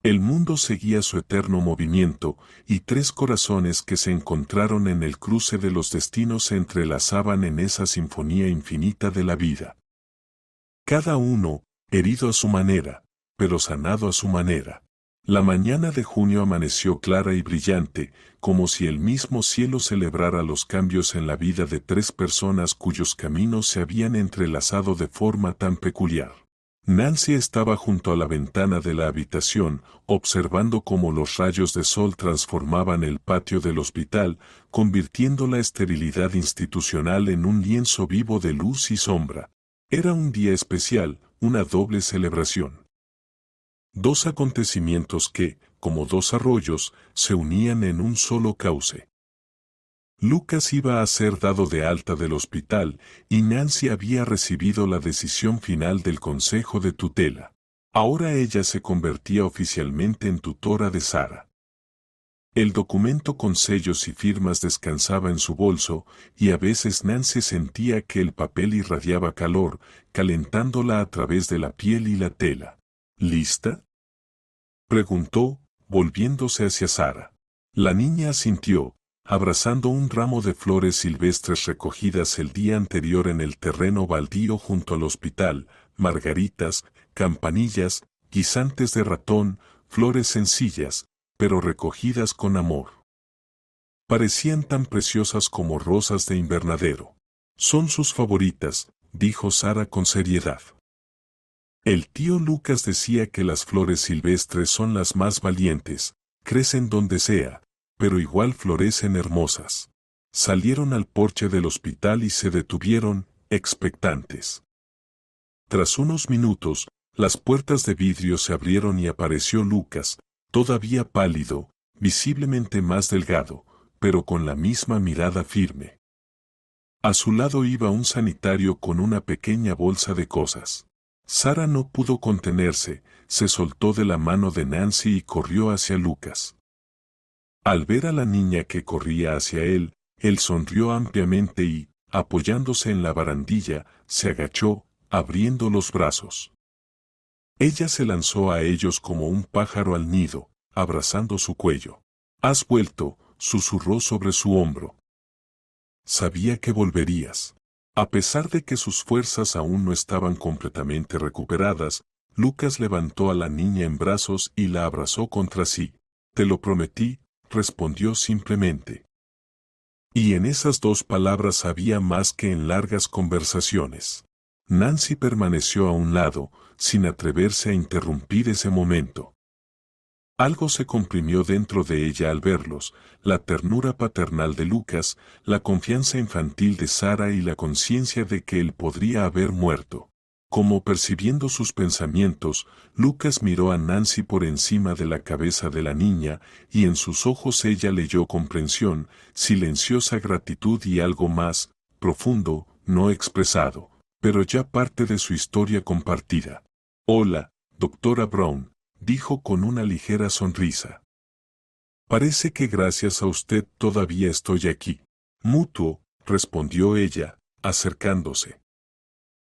El mundo seguía su eterno movimiento, y tres corazones que se encontraron en el cruce de los destinos se entrelazaban en esa sinfonía infinita de la vida. Cada uno, herido a su manera, pero sanado a su manera. La mañana de junio amaneció clara y brillante, como si el mismo cielo celebrara los cambios en la vida de tres personas cuyos caminos se habían entrelazado de forma tan peculiar. Nancy estaba junto a la ventana de la habitación, observando cómo los rayos de sol transformaban el patio del hospital, convirtiendo la esterilidad institucional en un lienzo vivo de luz y sombra. Era un día especial, una doble celebración. Dos acontecimientos que, como dos arroyos, se unían en un solo cauce. Lucas iba a ser dado de alta del hospital y Nancy había recibido la decisión final del Consejo de Tutela. Ahora ella se convertía oficialmente en tutora de Sara. El documento con sellos y firmas descansaba en su bolso y a veces Nancy sentía que el papel irradiaba calor, calentándola a través de la piel y la tela. ¿Lista?, preguntó, volviéndose hacia Sara. La niña asintió, abrazando un ramo de flores silvestres recogidas el día anterior en el terreno baldío junto al hospital, margaritas, campanillas, guisantes de ratón, flores sencillas, pero recogidas con amor. Parecían tan preciosas como rosas de invernadero. Son sus favoritas, dijo Sara con seriedad. El tío Lucas decía que las flores silvestres son las más valientes, crecen donde sea, pero igual florecen hermosas. Salieron al porche del hospital y se detuvieron, expectantes. Tras unos minutos, las puertas de vidrio se abrieron y apareció Lucas, todavía pálido, visiblemente más delgado, pero con la misma mirada firme. A su lado iba un sanitario con una pequeña bolsa de cosas. Sara no pudo contenerse, se soltó de la mano de Nancy y corrió hacia Lucas. Al ver a la niña que corría hacia él, él sonrió ampliamente y, apoyándose en la barandilla, se agachó, abriendo los brazos. Ella se lanzó a ellos como un pájaro al nido, abrazando su cuello. «Has vuelto», susurró sobre su hombro. «Sabía que volverías». A pesar de que sus fuerzas aún no estaban completamente recuperadas, Lucas levantó a la niña en brazos y la abrazó contra sí. «Te lo prometí», respondió simplemente. Y en esas dos palabras había más que en largas conversaciones. Nancy permaneció a un lado, sin atreverse a interrumpir ese momento. Algo se comprimió dentro de ella al verlos, la ternura paternal de Lucas, la confianza infantil de Sara y la conciencia de que él podría haber muerto. Como percibiendo sus pensamientos, Lucas miró a Nancy por encima de la cabeza de la niña, y en sus ojos ella leyó comprensión, silenciosa gratitud y algo más, profundo, no expresado, pero ya parte de su historia compartida. «Hola, doctora Brown», dijo con una ligera sonrisa. «Parece que gracias a usted todavía estoy aquí». «Mutuo», respondió ella, acercándose.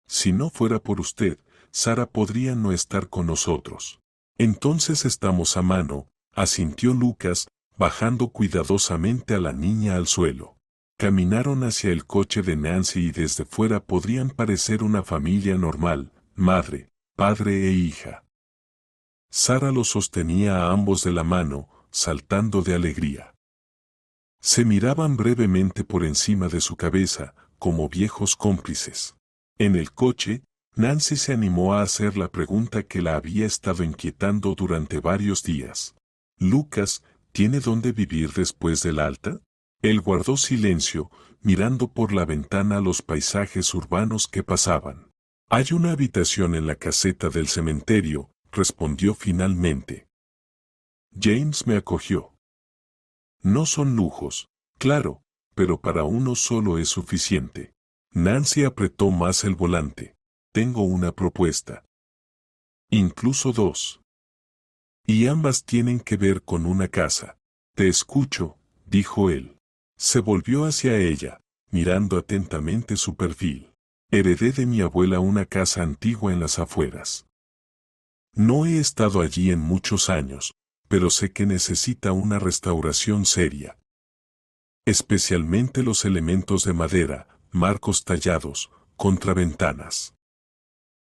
«Si no fuera por usted, Sara podría no estar con nosotros». «Entonces estamos a mano», asintió Lucas, bajando cuidadosamente a la niña al suelo. Caminaron hacia el coche de Nancy y desde fuera podrían parecer una familia normal, madre, padre e hija. Sara los sostenía a ambos de la mano, saltando de alegría. Se miraban brevemente por encima de su cabeza, como viejos cómplices. En el coche, Nancy se animó a hacer la pregunta que la había estado inquietando durante varios días. «Lucas, ¿tiene dónde vivir después del alta?». Él guardó silencio, mirando por la ventana los paisajes urbanos que pasaban. «Hay una habitación en la caseta del cementerio», respondió finalmente. «James me acogió». «No son lujos, claro, pero para uno solo es suficiente». Nancy apretó más el volante. «Tengo una propuesta». «Incluso dos. Y ambas tienen que ver con una casa». «Te escucho», dijo él. Se volvió hacia ella, mirando atentamente su perfil. Heredé de mi abuela una casa antigua en las afueras. No he estado allí en muchos años, pero sé que necesita una restauración seria. Especialmente los elementos de madera, marcos tallados, contraventanas.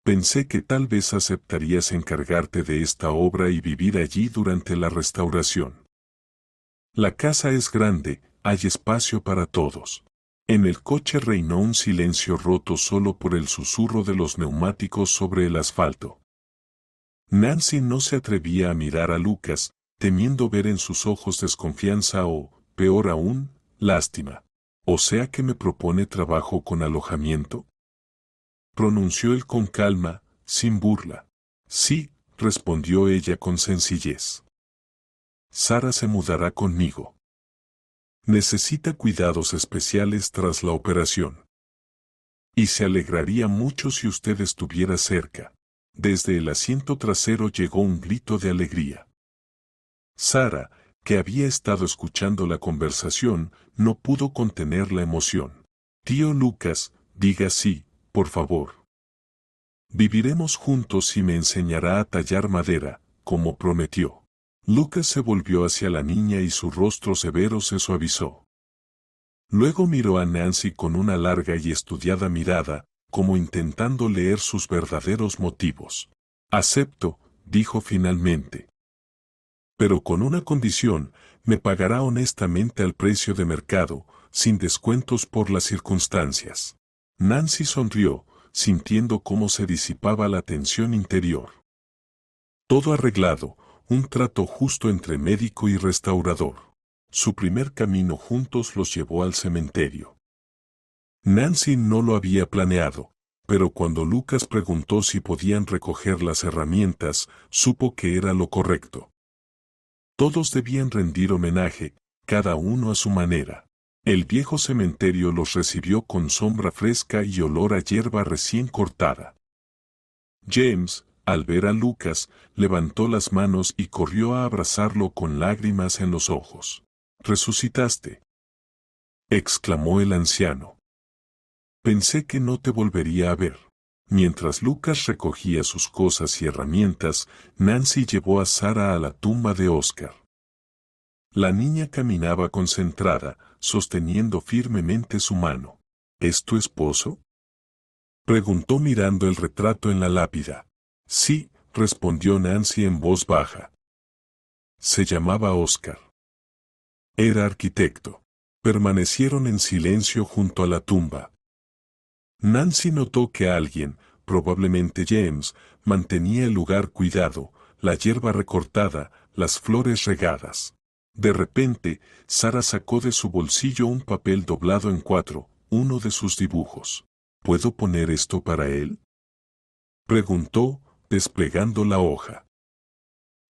Pensé que tal vez aceptarías encargarte de esta obra y vivir allí durante la restauración. La casa es grande, hay espacio para todos. En el coche reinó un silencio roto solo por el susurro de los neumáticos sobre el asfalto. Nancy no se atrevía a mirar a Lucas, temiendo ver en sus ojos desconfianza o, peor aún, lástima. ¿O sea que me propone trabajo con alojamiento? Pronunció él con calma, sin burla. Sí, respondió ella con sencillez. Sara se mudará conmigo. Necesita cuidados especiales tras la operación. Y se alegraría mucho si usted estuviera cerca. Desde el asiento trasero llegó un grito de alegría. Sara, que había estado escuchando la conversación, no pudo contener la emoción. Tío Lucas, diga sí, por favor. Viviremos juntos y me enseñará a tallar madera, como prometió. Lucas se volvió hacia la niña y su rostro severo se suavizó. Luego miró a Nancy con una larga y estudiada mirada, como intentando leer sus verdaderos motivos. Acepto, dijo finalmente. Pero con una condición, me pagará honestamente al precio de mercado, sin descuentos por las circunstancias. Nancy sonrió, sintiendo cómo se disipaba la tensión interior. Todo arreglado, un trato justo entre médico y restaurador. Su primer camino juntos los llevó al cementerio. Nancy no lo había planeado, pero cuando Lucas preguntó si podían recoger las herramientas, supo que era lo correcto. Todos debían rendir homenaje, cada uno a su manera. El viejo cementerio los recibió con sombra fresca y olor a hierba recién cortada. James, al ver a Lucas, levantó las manos y corrió a abrazarlo con lágrimas en los ojos. «¿Resucitaste?», exclamó el anciano. «Pensé que no te volvería a ver». Mientras Lucas recogía sus cosas y herramientas, Nancy llevó a Sara a la tumba de Oscar. La niña caminaba concentrada, sosteniendo firmemente su mano. «¿Es tu esposo?», preguntó mirando el retrato en la lápida. «Sí», respondió Nancy en voz baja. Se llamaba Oscar. Era arquitecto. Permanecieron en silencio junto a la tumba. Nancy notó que alguien, probablemente James, mantenía el lugar cuidado, la hierba recortada, las flores regadas. De repente, Sara sacó de su bolsillo un papel doblado en cuatro, uno de sus dibujos. «¿Puedo poner esto para él?», preguntó, desplegando la hoja.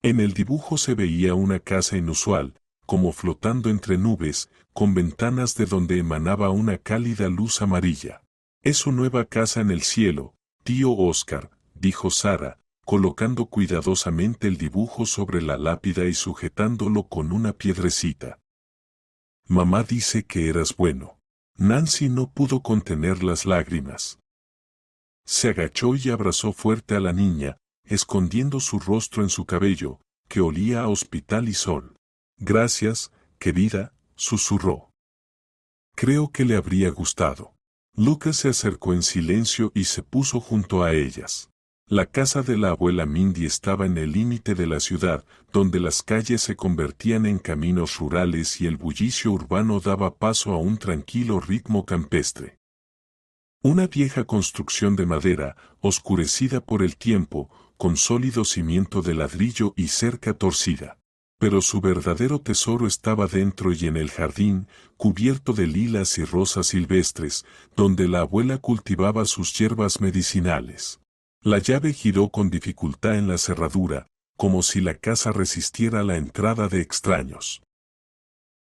En el dibujo se veía una casa inusual, como flotando entre nubes, con ventanas de donde emanaba una cálida luz amarilla. «Es su nueva casa en el cielo, tío Oscar», dijo Sara, colocando cuidadosamente el dibujo sobre la lápida y sujetándolo con una piedrecita. «Mamá dice que eras bueno». Nancy no pudo contener las lágrimas. Se agachó y abrazó fuerte a la niña, escondiendo su rostro en su cabello, que olía a hospital y sol. «Gracias, querida», susurró. Creo que le habría gustado. Lucas se acercó en silencio y se puso junto a ellas. La casa de la abuela Mindy estaba en el límite de la ciudad, donde las calles se convertían en caminos rurales y el bullicio urbano daba paso a un tranquilo ritmo campestre. Una vieja construcción de madera, oscurecida por el tiempo, con sólido cimiento de ladrillo y cerca torcida. Pero su verdadero tesoro estaba dentro y en el jardín, cubierto de lilas y rosas silvestres, donde la abuela cultivaba sus hierbas medicinales. La llave giró con dificultad en la cerradura, como si la casa resistiera la entrada de extraños.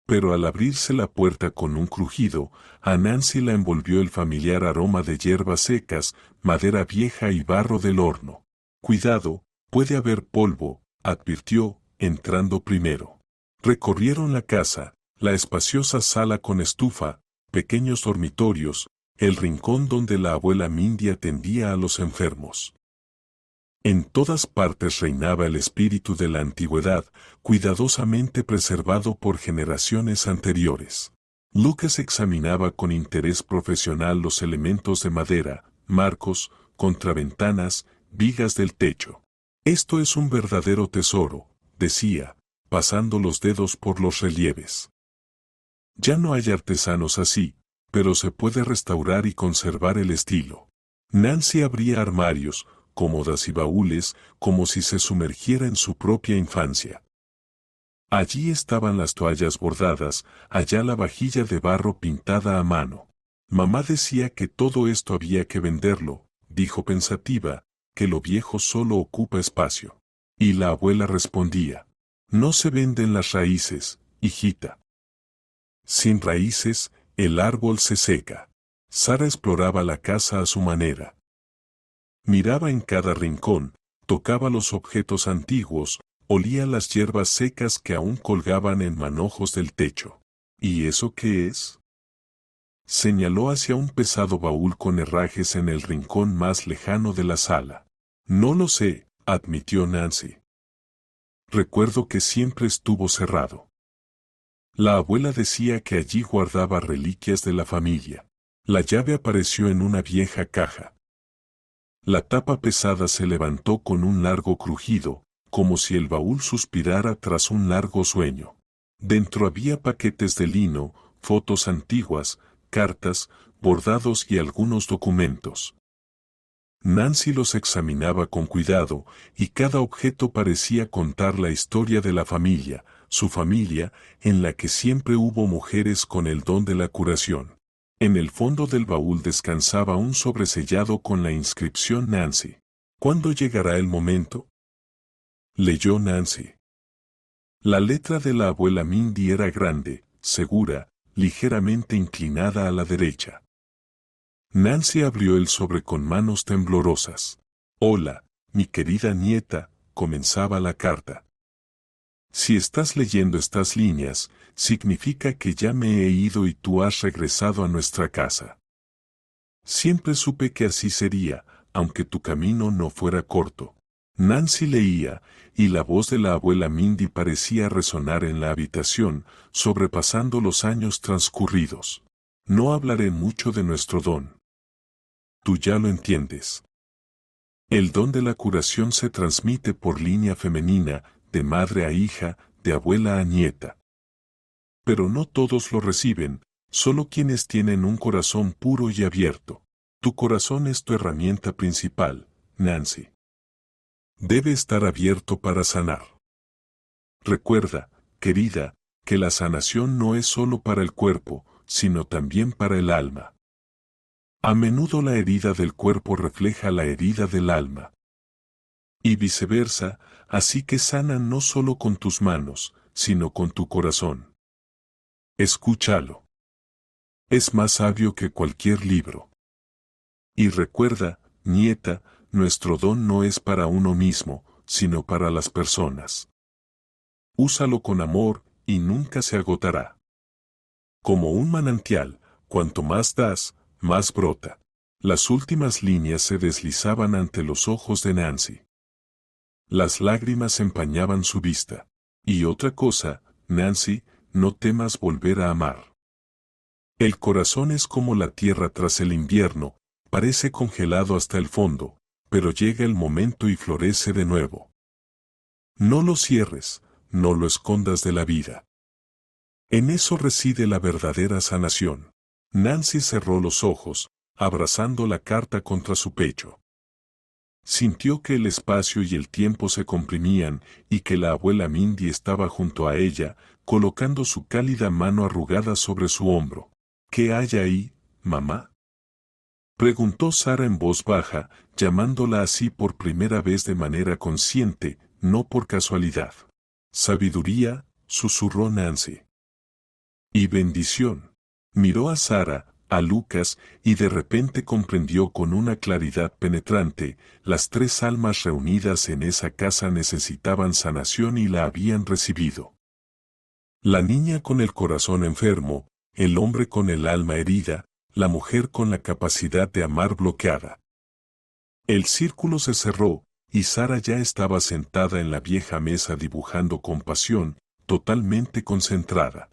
Pero al abrirse la puerta con un crujido, a Nancy la envolvió el familiar aroma de hierbas secas, madera vieja y barro del horno. «Cuidado, puede haber polvo», advirtió, entrando primero. Recorrieron la casa, la espaciosa sala con estufa, pequeños dormitorios, el rincón donde la abuela Mindy atendía a los enfermos. En todas partes reinaba el espíritu de la antigüedad, cuidadosamente preservado por generaciones anteriores. Lucas examinaba con interés profesional los elementos de madera, marcos, contraventanas, vigas del techo. Esto es un verdadero tesoro, decía, pasando los dedos por los relieves. Ya no hay artesanos así, pero se puede restaurar y conservar el estilo. Nancy abría armarios, cómodas y baúles, como si se sumergiera en su propia infancia. Allí estaban las toallas bordadas, allá la vajilla de barro pintada a mano. Mamá decía que todo esto había que venderlo, dijo pensativa, que lo viejo solo ocupa espacio. Y la abuela respondía, no se venden las raíces, hijita. Sin raíces, el árbol se seca. Sara exploraba la casa a su manera. Miraba en cada rincón, tocaba los objetos antiguos, olía las hierbas secas que aún colgaban en manojos del techo. ¿Y eso qué es? Señaló hacia un pesado baúl con herrajes en el rincón más lejano de la sala. No lo sé, admitió Nancy. Recuerdo que siempre estuvo cerrado. La abuela decía que allí guardaba reliquias de la familia. La llave apareció en una vieja caja. La tapa pesada se levantó con un largo crujido, como si el baúl suspirara tras un largo sueño. Dentro había paquetes de lino, fotos antiguas, cartas, bordados y algunos documentos. Nancy los examinaba con cuidado, y cada objeto parecía contar la historia de la familia, su familia, en la que siempre hubo mujeres con el don de la curación. En el fondo del baúl descansaba un sobresellado con la inscripción Nancy. ¿Cuándo llegará el momento? Leyó Nancy. La letra de la abuela Mindy era grande, segura, ligeramente inclinada a la derecha. Nancy abrió el sobre con manos temblorosas. Hola, mi querida nieta, comenzaba la carta. Si estás leyendo estas líneas, significa que ya me he ido y tú has regresado a nuestra casa. Siempre supe que así sería, aunque tu camino no fuera corto. Nancy leía, y la voz de la abuela Mindy parecía resonar en la habitación, sobrepasando los años transcurridos. No hablaré mucho de nuestro don. Tú ya lo entiendes. El don de la curación se transmite por línea femenina, de madre a hija, de abuela a nieta. Pero no todos lo reciben, solo quienes tienen un corazón puro y abierto. Tu corazón es tu herramienta principal, Nancy. Debe estar abierto para sanar. Recuerda, querida, que la sanación no es solo para el cuerpo, sino también para el alma. A menudo la herida del cuerpo refleja la herida del alma. Y viceversa, así que sana no solo con tus manos, sino con tu corazón. Escúchalo. Es más sabio que cualquier libro. Y recuerda, nieta, nuestro don no es para uno mismo, sino para las personas. Úsalo con amor, y nunca se agotará. Como un manantial, cuanto más das, más brota. Las últimas líneas se deslizaban ante los ojos de Nancy. Las lágrimas empañaban su vista. Y otra cosa, Nancy, no temas volver a amar. El corazón es como la tierra tras el invierno, parece congelado hasta el fondo, pero llega el momento y florece de nuevo. No lo cierres, no lo escondas de la vida. En eso reside la verdadera sanación. Nancy cerró los ojos, abrazando la carta contra su pecho. Sintió que el espacio y el tiempo se comprimían y que la abuela Mindy estaba junto a ella, colocando su cálida mano arrugada sobre su hombro. ¿Qué hay ahí, mamá? Preguntó Sara en voz baja, llamándola así por primera vez de manera consciente, no por casualidad. Sabiduría, susurró Nancy. Y bendición. Miró a Sara, a Lucas, y de repente comprendió con una claridad penetrante, las tres almas reunidas en esa casa necesitaban sanación y la habían recibido. La niña con el corazón enfermo, el hombre con el alma herida, la mujer con la capacidad de amar bloqueada. El círculo se cerró, y Sara ya estaba sentada en la vieja mesa dibujando con pasión, totalmente concentrada.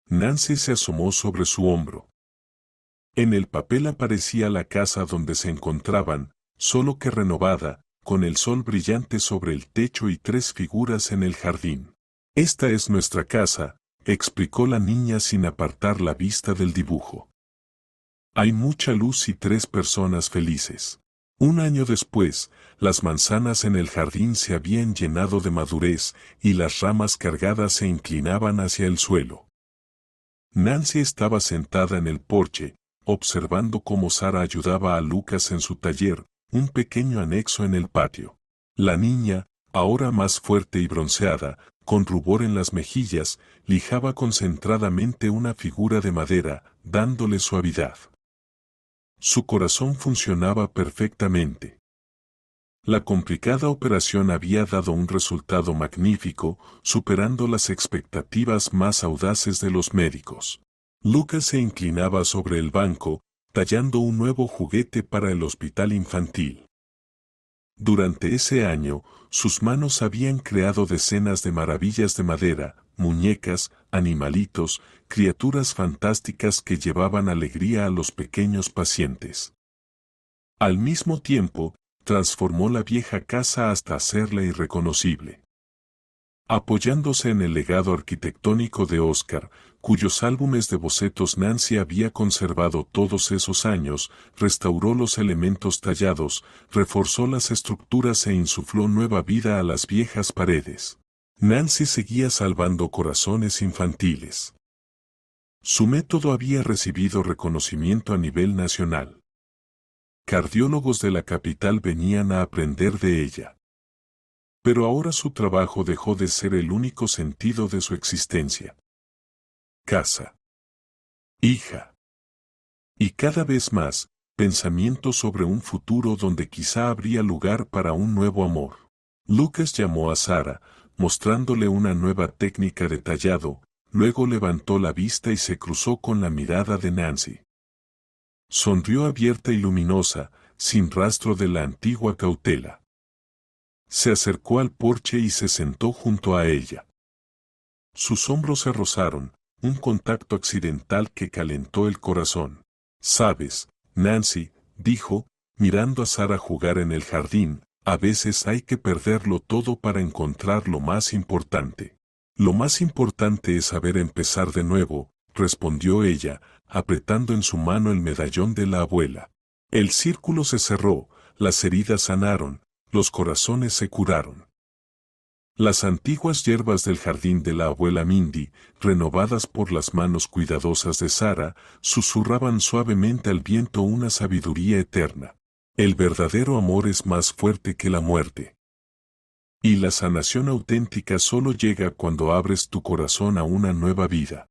Nancy se asomó sobre su hombro. En el papel aparecía la casa donde se encontraban, solo que renovada, con el sol brillante sobre el techo y 3 figuras en el jardín. Esta es nuestra casa, explicó la niña sin apartar la vista del dibujo. Hay mucha luz y 3 personas felices. Un año después, las manzanas en el jardín se habían llenado de madurez y las ramas cargadas se inclinaban hacia el suelo. Nancy estaba sentada en el porche, observando cómo Sara ayudaba a Lucas en su taller, un pequeño anexo en el patio. La niña, ahora más fuerte y bronceada, con rubor en las mejillas, lijaba concentradamente una figura de madera, dándole suavidad. Su corazón funcionaba perfectamente. La complicada operación había dado un resultado magnífico, superando las expectativas más audaces de los médicos. Lucas se inclinaba sobre el banco, tallando un nuevo juguete para el hospital infantil. Durante ese año, sus manos habían creado decenas de maravillas de madera, muñecas, animalitos, criaturas fantásticas que llevaban alegría a los pequeños pacientes. Al mismo tiempo, transformó la vieja casa hasta hacerla irreconocible. Apoyándose en el legado arquitectónico de Oscar, cuyos álbumes de bocetos Nancy había conservado todos esos años, restauró los elementos tallados, reforzó las estructuras e insufló nueva vida a las viejas paredes. Nancy seguía salvando corazones infantiles. Su método había recibido reconocimiento a nivel nacional. Cardiólogos de la capital venían a aprender de ella. Pero ahora su trabajo dejó de ser el único sentido de su existencia. Casa. Hija. Y cada vez más, pensamiento sobre un futuro donde quizá habría lugar para un nuevo amor. Lucas llamó a Sara, mostrándole una nueva técnica de tallado, luego levantó la vista y se cruzó con la mirada de Nancy. Sonrió abierta y luminosa, sin rastro de la antigua cautela. Se acercó al porche y se sentó junto a ella. Sus hombros se rozaron, un contacto accidental que calentó el corazón. «Sabes, Nancy», dijo, mirando a Sara jugar en el jardín, «a veces hay que perderlo todo para encontrar lo más importante». «Lo más importante es saber empezar de nuevo», respondió ella, apretando en su mano el medallón de la abuela. El círculo se cerró, las heridas sanaron, los corazones se curaron. Las antiguas hierbas del jardín de la abuela Mindy, renovadas por las manos cuidadosas de Sara, susurraban suavemente al viento una sabiduría eterna. El verdadero amor es más fuerte que la muerte. Y la sanación auténtica solo llega cuando abres tu corazón a una nueva vida.